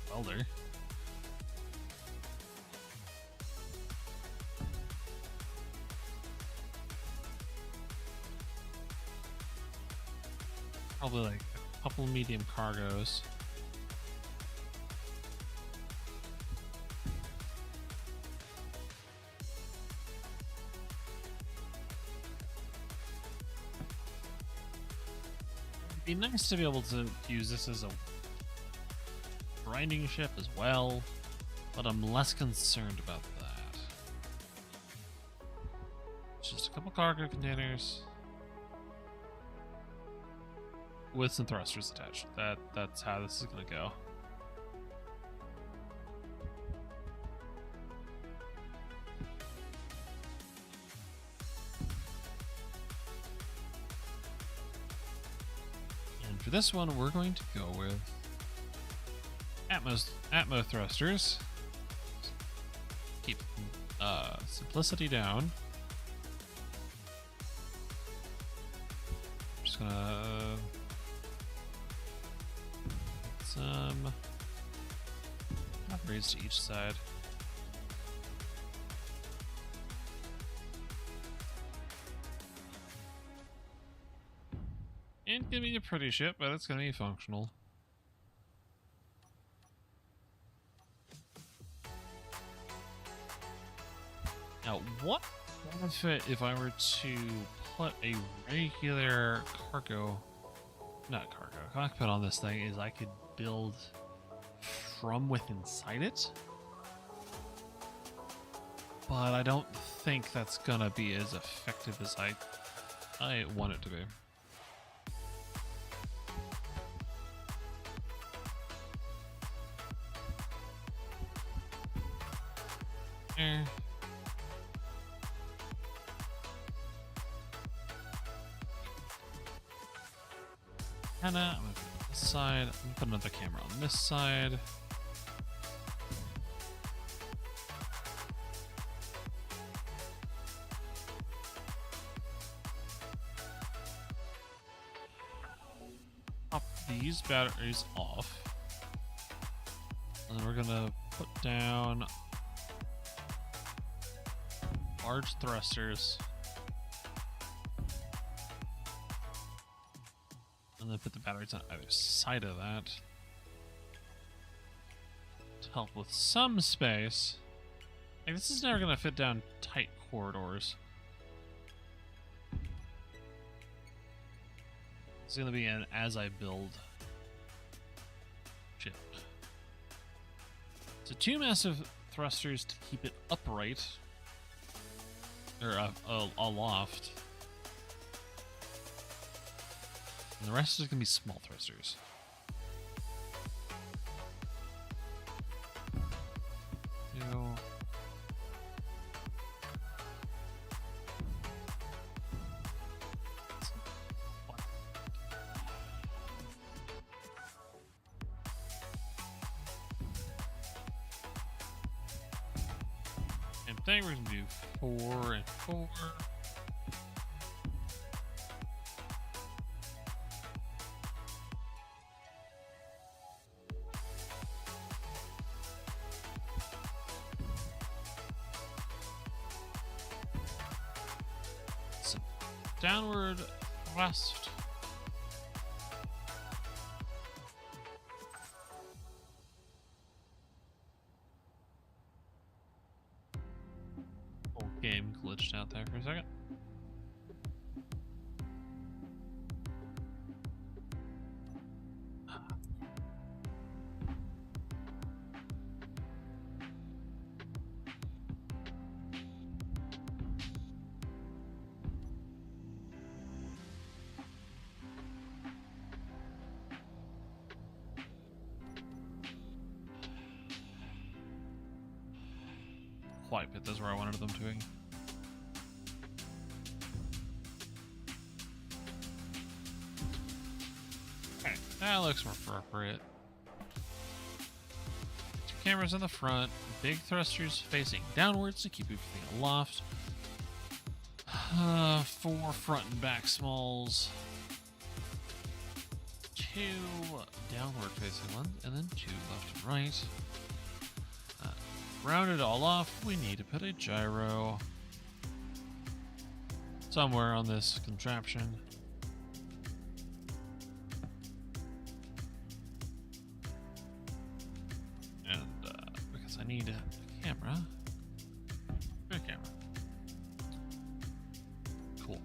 Welder. Probably like a couple medium cargos. It'd be nice to be able to use this as a grinding ship as well, but I'm less concerned about that. Just a couple cargo containers with some thrusters attached. That's how this is gonna go. And for this one, we're going to go with Atmo thrusters. Keep simplicity down. Just gonna some upgrades to each side. Ain't gonna be a pretty ship, but it's gonna be functional. Now, what benefit if I were to put a regular cockpit on this thing is I could build from within inside it? But I don't think that's gonna be as effective as I want it to be. I'm gonna put this side. I'm gonna put another camera on this side. Pop these batteries off. And then we're gonna put down large thrusters. And then put the batteries on either side of that to help with some space. Like, this is never going to fit down tight corridors. It's going to be an as I build ship. So 2 massive thrusters to keep it upright, or aloft. And the rest is going to be small thrusters. Same thing, we're going to do 4 and 4. Downward thrust. Whole game glitched out there for a second. supply pit. That's where I wanted them to be. Okay, that looks more appropriate. 2 cameras in the front, big thrusters facing downwards to keep everything aloft. 4 front and back smalls. 2 downward facing ones, and then 2 left and right. Round it all off, we need to put a gyro somewhere on this contraption. And because I need a camera. A camera. Cool.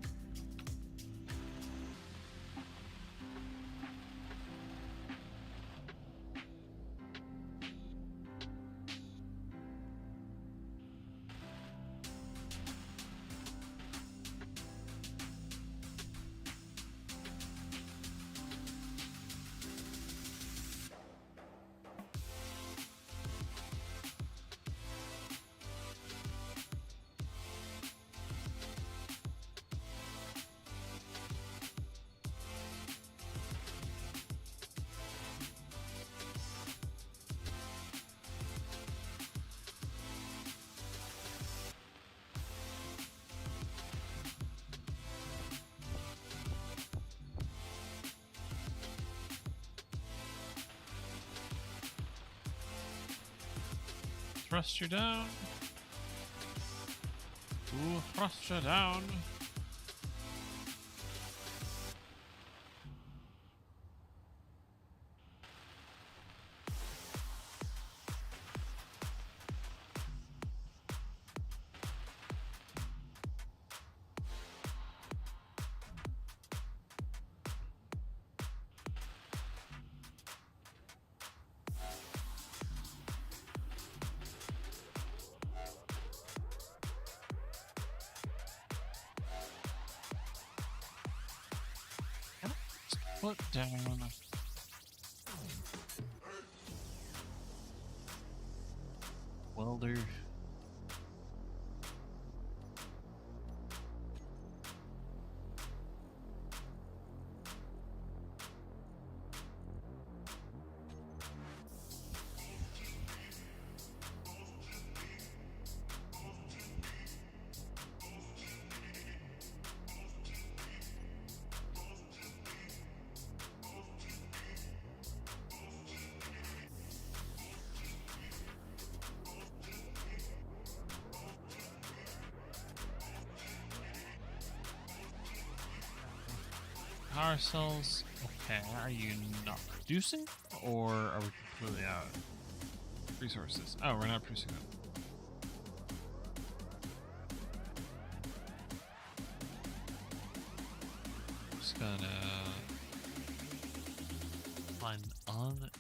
Thrust you down. Ooh, thrust you down. Put down. Welder. Power cells. Okay, are you not producing? Or are we completely out? Resources. Oh, we're not producing them. Just gonna find on.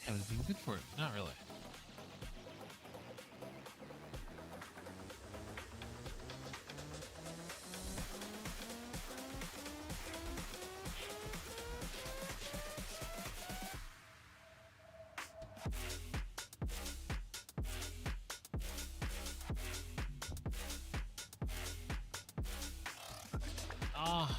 Haven't been good for it. Not really. Ah.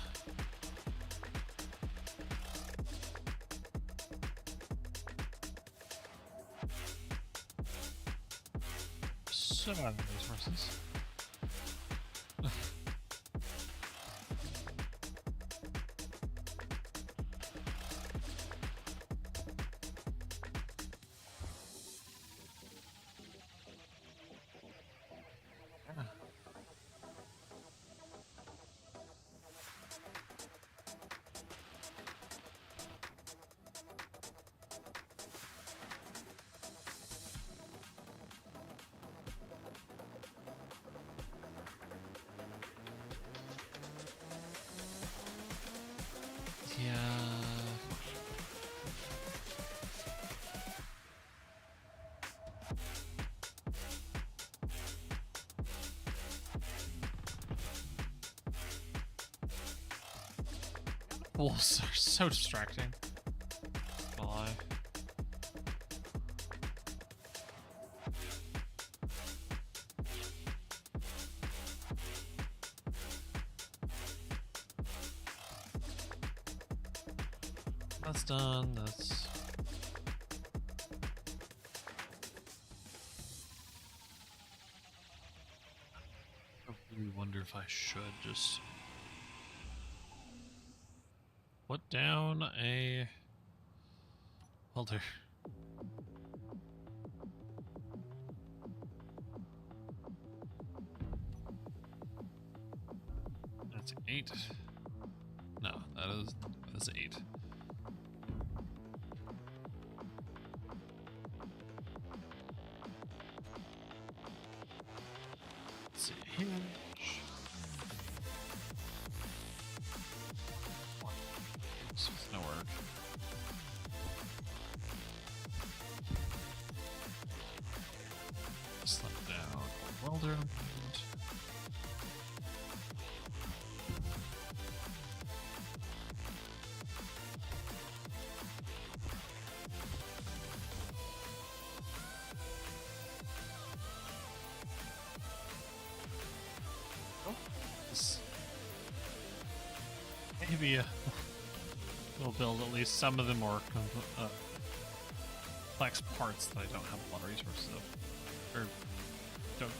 So out of resources. wolves are so distracting. Not gonna lie. That's done. That's. I really wonder if I should just put down a welder. That's 8. No, that's 8. Let's see, hinge. This is no work. Slip down a welder. Maybe we'll build at least some of the more complex parts that I don't have a lot of resources of. Or don't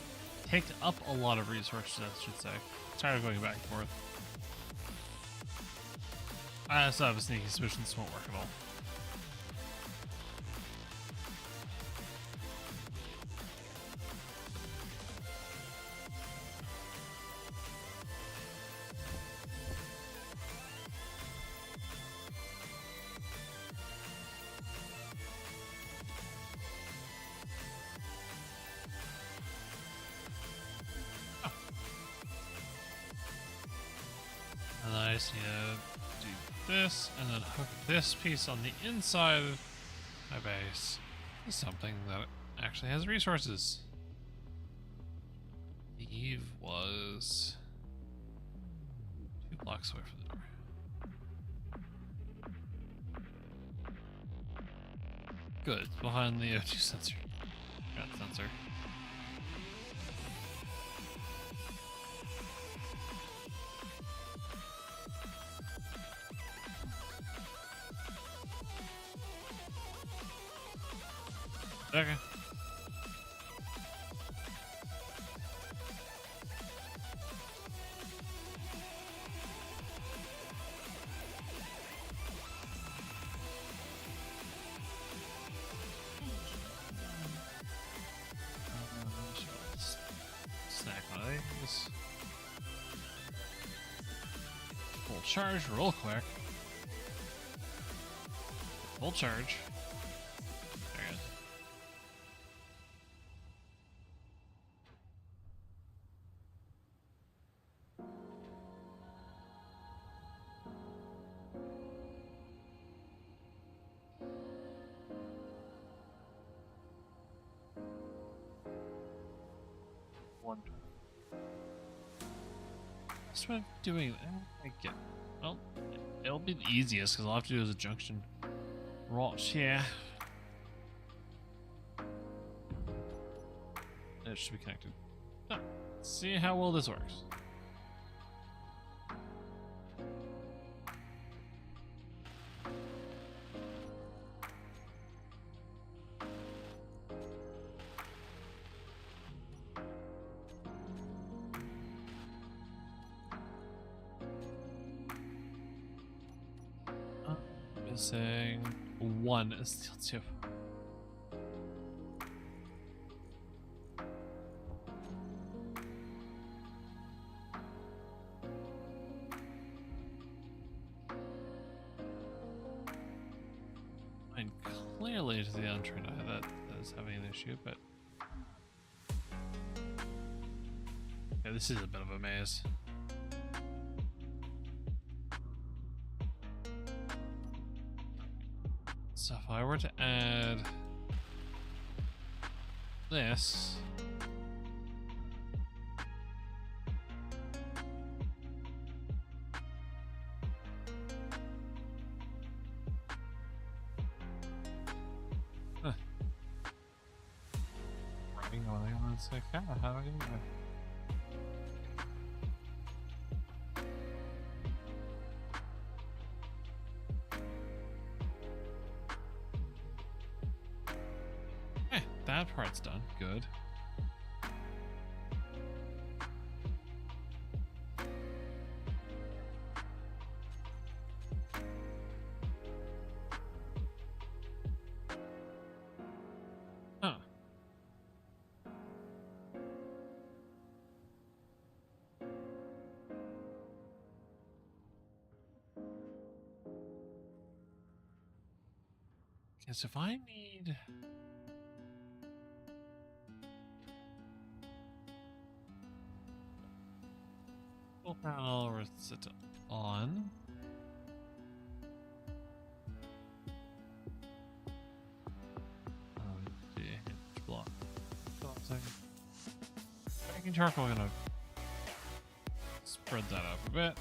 take up a lot of resources, I should say. Tired of going back and forth. I also have a sneaky suspicion this won't work at all. And then I just need to do this, and then hook this piece on the inside of my base to something that actually has resources. Eve was 2 blocks away from the door. Good, it's behind the O2 sensor. Got the sensor. Okay. Snack one of these. Full charge real quick. Full charge. Very good. That's what I'm doing. I get. Well, it'll be the easiest because all I have to do is a junction. Right, yeah. It should be connected. So, let's see how well this works. Missing 1 steel tube. And clearly to the Unturned Eye that is having an issue, but yeah, this is a bit of a maze. So if I were to add this, It's like, ah, how do I do that? That part's done. Good. Huh. Guess if I need... panel or set it on. Hinge block. Hold on a second. Making charcoal, gonna spread that up a bit.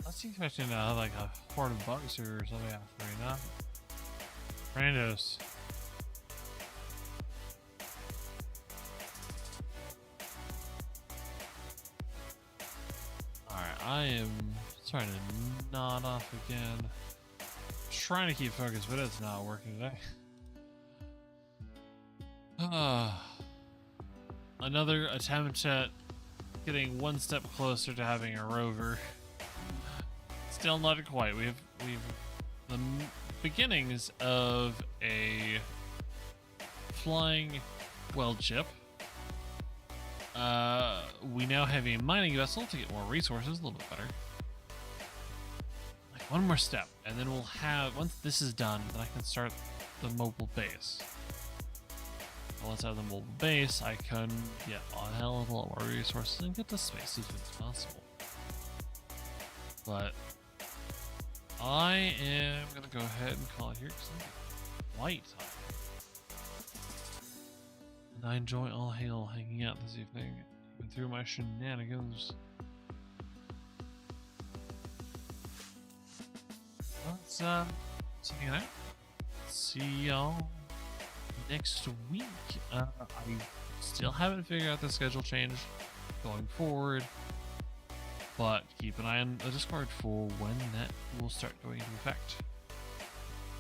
I was expecting like a horde of bugs or something after me, not randos. Alright, I am starting to nod off again. Trying to keep focused, but it's not working today. Another attempt at getting one step closer to having a rover. Still not quite. We've the beginnings of a flying weld ship. We now have a mining vessel to get more resources, a little bit better. Like one more step, and then we'll have, once this is done, then I can start the mobile base. Once I have the mobile base, I can get a hell of a lot more resources and get to space as soon as possible. But I am gonna go ahead and call it here because I'm white. And I enjoy all hail hanging out this evening, even through my shenanigans. Let's hang out. See y'all next week. I still haven't figured out the schedule change going forward. But keep an eye on the Discord for when that will start going into effect.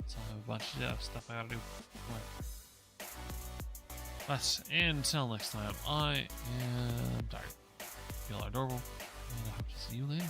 So I have a bunch of stuff I gotta do. But until next time, I am tired. Feel adorable, and I hope to see you later.